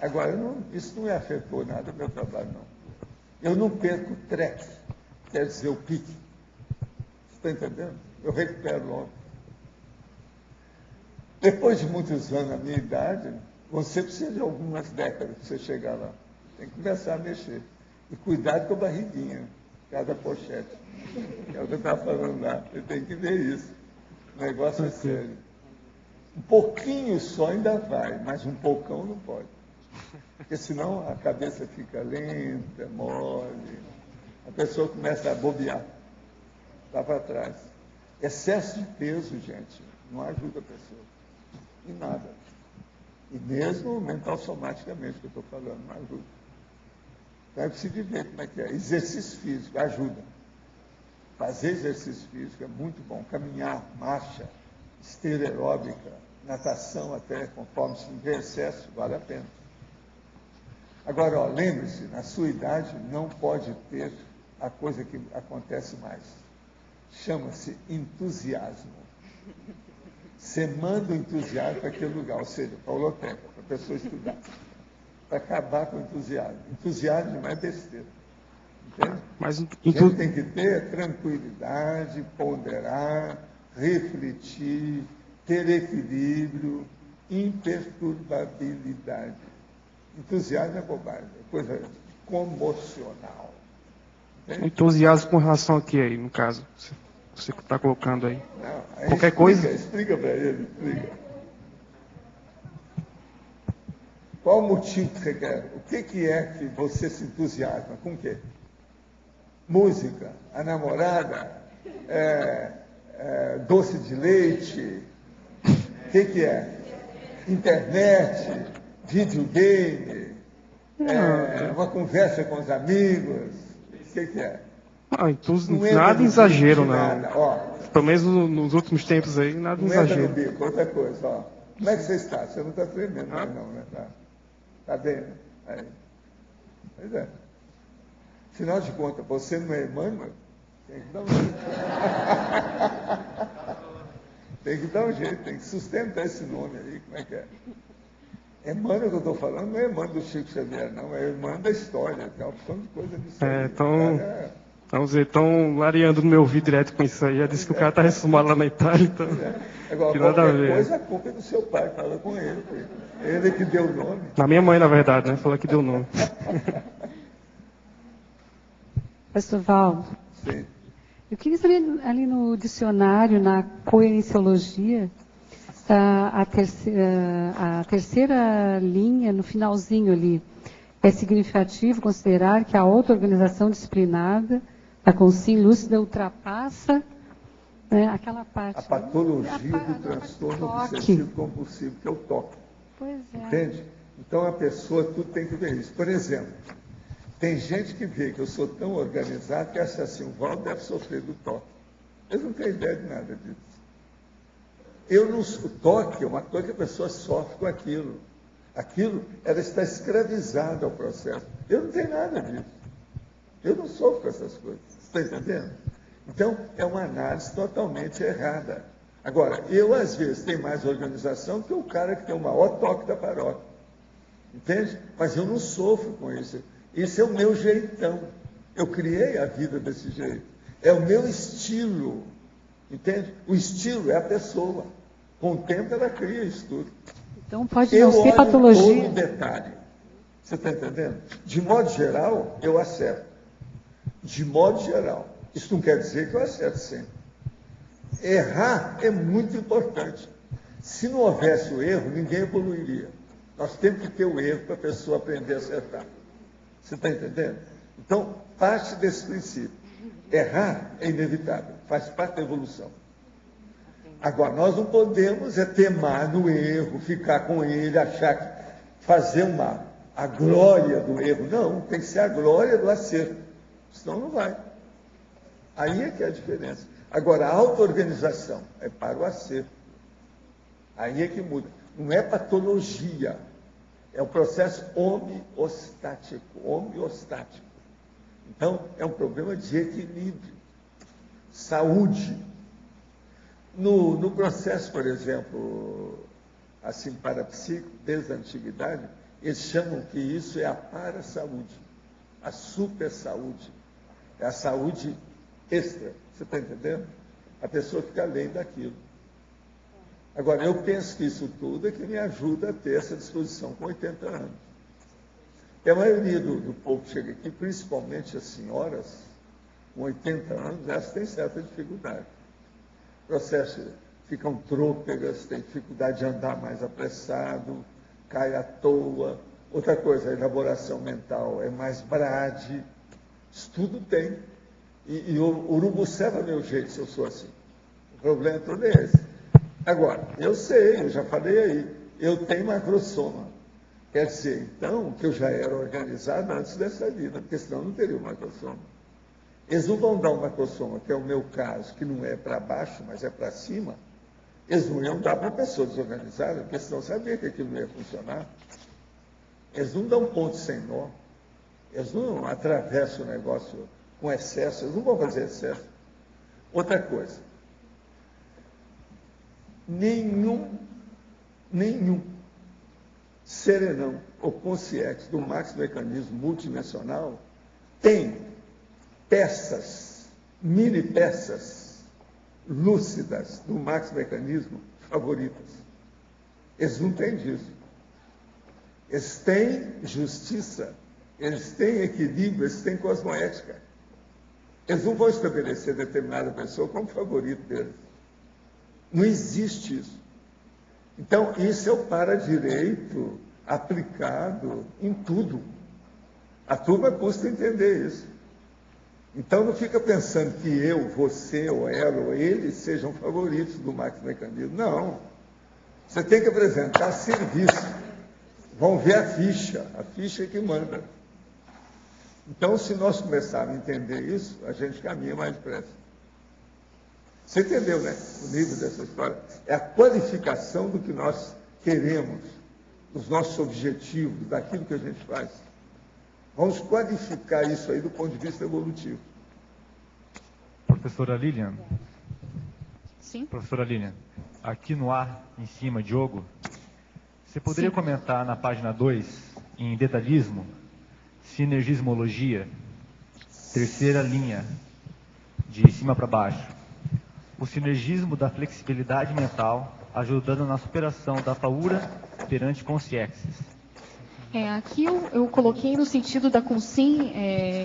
A: Agora, isso não me afetou nada o meu trabalho, não. Eu não perco o track, quer dizer, o pique. Está entendendo? Eu recupero logo. Depois de muitos anos na minha idade, você precisa de algumas décadas para você chegar lá. Tem que começar a mexer. E cuidado com a barriguinha, cada pochete. É o que eu estava falando lá. Você tem que ver isso. O negócio é sério. Um pouquinho só ainda vai, mas um poucão não pode. Porque senão a cabeça fica lenta, mole. A pessoa começa a bobear. Lá para trás. Excesso de peso, gente, não ajuda a pessoa. Em nada. E mesmo mental somaticamente, que eu estou falando, não ajuda. Então é preciso ver como é que é. Exercício físico ajuda. Fazer exercício físico é muito bom. Caminhar, marcha, esteira aeróbica, natação até, conforme se tiver excesso, vale a pena. Agora, lembre-se, na sua idade não pode ter a coisa que acontece mais. Chama-se entusiasmo. Você manda o entusiasmo para aquele lugar, ou seja, para a holoteca, para a pessoa estudar. Para acabar com o entusiasmo. Entusiasmo não é besteira. Entende?
O: Mas
A: a gente tem que ter tranquilidade, ponderar, refletir, ter equilíbrio, imperturbabilidade. Entusiasmo é bobagem, é coisa comocional. Entende?
O: Entusiasmo com relação a quê aí, no caso? Você está colocando aí?
A: Não,
O: qualquer coisa?
A: Explica para ele, explica. Qual o motivo que você quer? O que é que você se entusiasma? Com o quê? Música, a namorada, doce de leite, o que é? Internet, videogame, uma conversa com os amigos, o que é?
O: Então,
A: Não
O: nada exagero, não.
A: Nada. Ó,
O: pelo menos nos últimos tempos aí, nada
A: não
O: exagero.
A: Entra no bico. Outra coisa, ó. Como é que você está? Você não está tremendo mais não, né? Tá bem, né? Aí. Pois é. Afinal de contas, você não é Emmanuel? Tem que dar um jeito. Tem que dar um jeito, tem que sustentar esse nome aí, como é que é? Emmanuel que eu estou falando não é Emmanuel do Chico Xavier, não, é Emmanuel da história, tem uma opção de coisa disso aí.
O: Estão lareando no meu ouvido direto com isso aí. Já disse que o cara está ressumado lá na Itália, então.
A: Agora, qualquer coisa, a culpa é do seu pai, fala com ele. Ele que deu o nome.
O: Na minha mãe, na verdade, né? Falou que deu o nome.
E: Pastor Valdo.
A: Sim.
E: Eu queria saber, ali no dicionário, na coerenciologia, a terceira linha, no finalzinho ali, é significativo considerar que a auto-organização disciplinada da consciência lúcida ultrapassa aquela parte.
A: A patologia do transtorno obsessivo compulsivo, que é o toque.
E: Pois é.
A: Entende? Então a pessoa, tudo tem que ver isso. Por exemplo, tem gente que vê que eu sou tão organizado que acha assim, o Valdo deve sofrer do toque. Eles não têm ideia de nada disso. O toque é uma coisa que a pessoa sofre com aquilo. Aquilo, ela está escravizada ao processo. Eu não tenho nada disso. Eu não sofro com essas coisas. Você está entendendo? Então, é uma análise totalmente errada. Agora, eu, às vezes, tenho mais organização que o cara que tem o maior toque da paróquia. Entende? Mas eu não sofro com isso. Isso é o meu jeitão. Eu criei a vida desse jeito. É o meu estilo. Entende? O estilo é a pessoa. Com o tempo, ela cria isso tudo.
E: Então, pode não ser patologia.
A: Todo detalhe. Você está entendendo? De modo geral, eu acerto. De modo geral. Isso não quer dizer que eu acerto sempre. Errar é muito importante. Se não houvesse o erro, ninguém evoluiria. Nós temos que ter o erro para a pessoa aprender a acertar. Você está entendendo? Então, parte desse princípio. Errar é inevitável, faz parte da evolução. Agora, nós não podemos temar no erro, ficar com ele, achar que fazer a glória do erro. Não, tem que ser a glória do acerto. Senão não vai. Aí é que é a diferença. Agora, a auto-organização é para o acerto. Aí é que muda. Não é patologia. É um processo homeostático. Então, é um problema de equilíbrio. Saúde. No processo, por exemplo, assim, parapsíquico, desde a antiguidade, eles chamam que isso é a para-saúde, a super-saúde, é a saúde extra. Você está entendendo? A pessoa fica além daquilo. Agora, eu penso que isso tudo é que me ajuda a ter essa disposição com 80 anos. E a maioria do povo que chega aqui, principalmente as senhoras, com 80 anos, elas têm certa dificuldade. O processo ficam trôpegas, têm dificuldade de andar mais apressado, cai à toa. Outra coisa, a elaboração mental é mais brade. Isso tudo tem. E o urubu serve meu jeito se eu sou assim. O problema todo é esse. Agora, eu sei, eu já falei aí, eu tenho macrossoma. Quer dizer, então, que eu já era organizado antes dessa vida, porque senão não teria o macrossoma. Eles não vão dar um macrossoma, que é o meu caso, que não é para baixo, mas é para cima. Eles não iam dar para uma pessoa desorganizada, porque senão sabia que aquilo não ia funcionar. Eles não dão ponto sem nó. Eles não atravessam o negócio com excesso, eles não vão fazer excesso. Outra coisa. Nenhum serenão ou consciente do maxi-mecanismo multidimensional tem peças, mini peças lúcidas do maxi-mecanismo favoritas. Eles não têm disso. Eles têm justiça, eles têm equilíbrio, eles têm cosmoética. Eles não vão estabelecer determinada pessoa como favorito deles. Não existe isso. Então, isso é o para-direito aplicado em tudo. A turma custa entender isso. Então não fica pensando que eu, você, ou ela, ou ele sejam favoritos do Marx Mecanismo. Não. Você tem que apresentar serviço. Vão ver a ficha é que manda. Então, se nós começarmos a entender isso, a gente caminha mais depressa. Você entendeu, né? O nível dessa história. É a qualificação do que nós queremos, dos nossos objetivos, daquilo que a gente faz. Vamos qualificar isso aí do ponto de vista evolutivo.
P: Professora Lilian.
B: Sim.
P: Professora Lilian, aqui no ar, em cima, Diogo, você poderia comentar na página 2, em detalhismo, sinergismologia, terceira linha, de cima para baixo. O sinergismo da flexibilidade mental, ajudando na superação da faúra perante consciências.
B: Aqui eu coloquei no sentido da Consim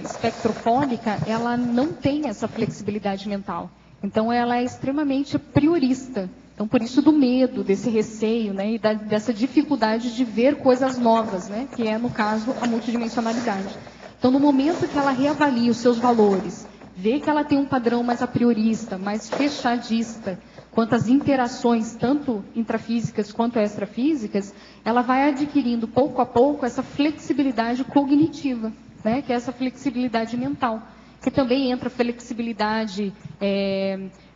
B: espectrofóbica, ela não tem essa flexibilidade mental. Então, ela é extremamente priorista. Então, por isso do medo, desse receio, né, e dessa dificuldade de ver coisas novas, né, que é, no caso, a multidimensionalidade. Então, no momento que ela reavalia os seus valores, vê que ela tem um padrão mais a priorista, mais fechadista, quanto às interações, tanto intrafísicas quanto extrafísicas, ela vai adquirindo, pouco a pouco, essa flexibilidade cognitiva, né, que é essa flexibilidade mental, que também entra a flexibilidade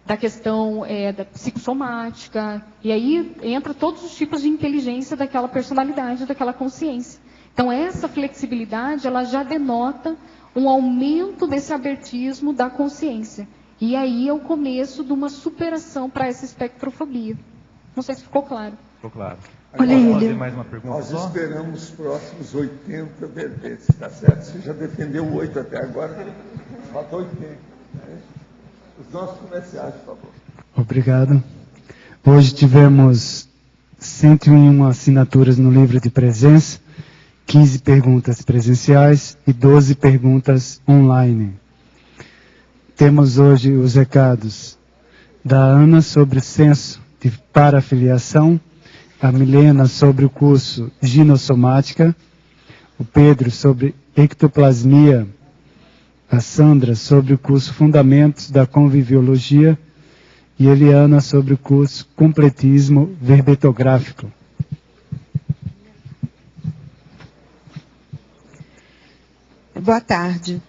B: da questão da psicossomática, e aí entra todos os tipos de inteligência daquela personalidade, daquela consciência. Então, essa flexibilidade, ela já denota um aumento desse abertismo da consciência. E aí é o começo de uma superação para essa espectrofobia. Não sei se ficou claro.
P: Ficou claro.
A: Agora,
P: posso fazer mais uma pergunta?
A: Nós esperamos os próximos 80 verbetes, tá certo? Você já defendeu 8 até agora, falta 80. Né? Os nossos comerciais, por favor.
Q: Obrigado. Hoje tivemos 101 assinaturas no livro de presença, 15 perguntas presenciais e 12 perguntas online. Temos hoje os recados da Ana sobre o censo de parafiliação, a Milena sobre o curso ginossomática, o Pedro sobre ectoplasmia, a Sandra sobre o curso Fundamentos da Conviviologia e a Eliana sobre o curso Completismo Verbetográfico.
R: Boa tarde.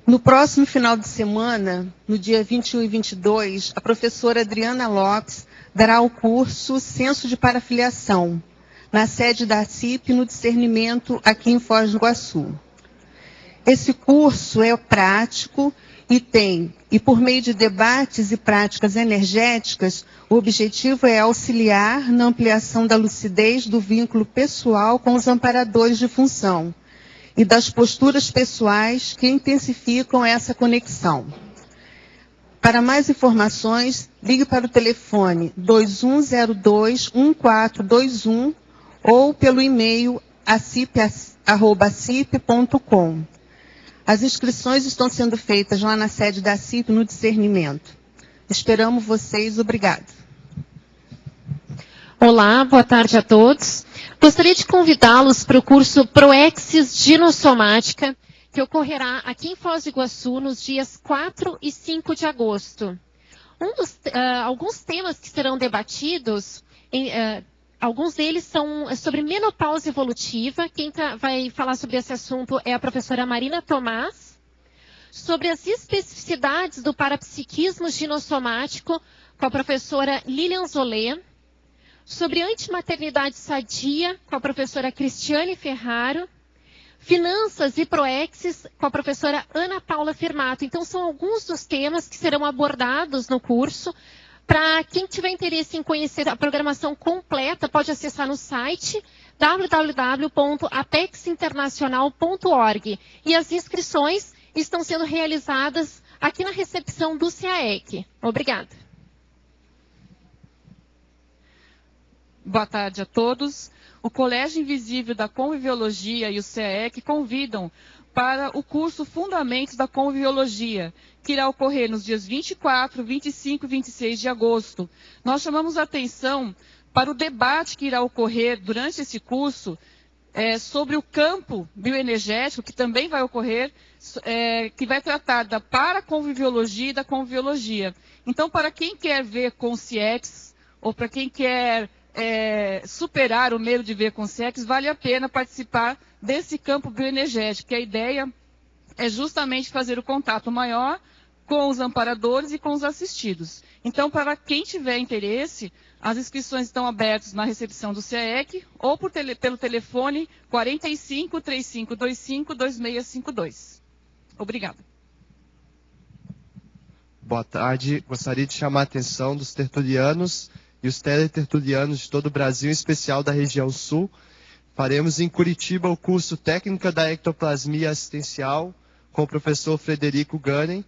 R: No próximo final de semana, no dia 21 e 22, a professora Adriana Lopes dará o curso Censo de Parafiliação, na sede da CIP, no Discernimento, aqui em Foz do Iguaçu. Esse curso é prático e por meio de debates e práticas energéticas, o objetivo é auxiliar na ampliação da lucidez do vínculo pessoal com os amparadores de função e das posturas pessoais que intensificam essa conexão. Para mais informações, ligue para o telefone 2102-1421 ou pelo e-mail acip@acip.com. As inscrições estão sendo feitas lá na sede da CIP, no Discernimento. Esperamos vocês. Obrigado.
S: Olá, boa tarde a todos. Gostaria de convidá-los para o curso Proexis Ginossomática, que ocorrerá aqui em Foz do Iguaçu nos dias 4 e 5 de agosto. Alguns temas que serão debatidos, alguns deles são sobre menopausa evolutiva. Quem vai falar sobre esse assunto é a professora Marina Tomás. Sobre as especificidades do parapsiquismo ginossomático, com a professora Lilian Zolé. Sobre antimaternidade sadia, com a professora Cristiane Ferraro. Finanças e Proexis, com a professora Ana Paula Firmato. Então, são alguns dos temas que serão abordados no curso. Para quem tiver interesse em conhecer a programação completa, pode acessar no site www.apexinternacional.org. E as inscrições estão sendo realizadas aqui na recepção do CAEC. Obrigada.
T: Boa tarde a todos. O Colégio Invisível da Conviviologia e o CAEC convidam para o curso Fundamentos da Conviviologia, que irá ocorrer nos dias 24, 25 e 26 de agosto. Nós chamamos a atenção para o debate que irá ocorrer durante esse curso sobre o campo bioenergético, que também vai ocorrer, que vai tratar da paraconviviologia e da conviviologia. Então, para quem quer ver com o CIEX, ou para quem quer superar o medo de ver com o CIEX, vale a pena participar desse campo bioenergético, que a ideia é justamente fazer o contato maior com os amparadores e com os assistidos. Então, para quem tiver interesse, as inscrições estão abertas na recepção do CIEC ou pelo telefone 45 3525 2652. Obrigada.
K: Boa tarde. Gostaria de chamar a atenção dos tertulianos e os teletertulianos de todo o Brasil, em especial da região sul. Faremos em Curitiba o curso Técnica da Ectoplasmia Assistencial com o professor Frederico Gunning,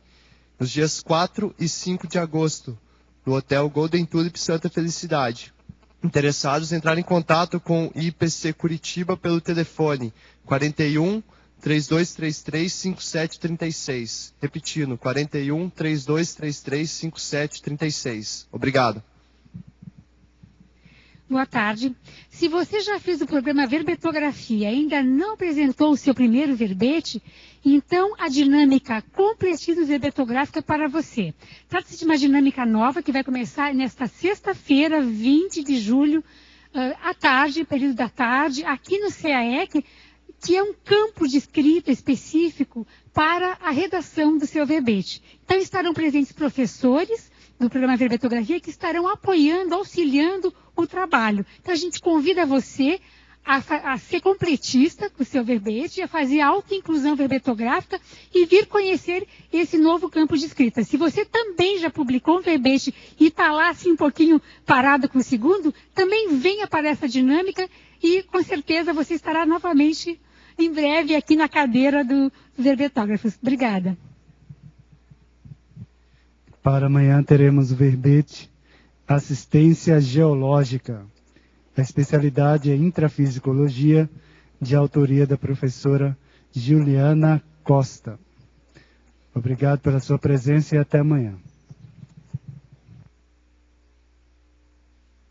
K: nos dias 4 e 5 de agosto, no Hotel Golden Tulip Santa Felicidade. Interessados, entrar em contato com o IPC Curitiba pelo telefone 41 3233 5736. Repetindo, 41 3233 5736. Obrigado.
U: Boa tarde. Se você já fez o programa Verbetografia e ainda não apresentou o seu primeiro verbete, então a dinâmica Completismo Verbetográfico é para você. Trata-se de uma dinâmica nova que vai começar nesta sexta-feira, 20 de julho, à tarde, período da tarde, aqui no CAEC, que é um campo de escrita específico para a redação do seu verbete. Então estarão presentes professores do programa Verbetografia que estarão apoiando, auxiliando o trabalho. Então a gente convida você a ser completista com o seu verbete, a fazer autoinclusão verbetográfica e vir conhecer esse novo campo de escrita. Se você também já publicou um verbete e está lá assim um pouquinho parado com o segundo, também venha para essa dinâmica e com certeza você estará novamente em breve aqui na cadeira dos verbetógrafos. Obrigada.
Q: Para amanhã teremos o verbete Assistência Geológica. A especialidade é Intrafisicologia, de autoria da professora Juliana Costa. Obrigado pela sua presença e até amanhã.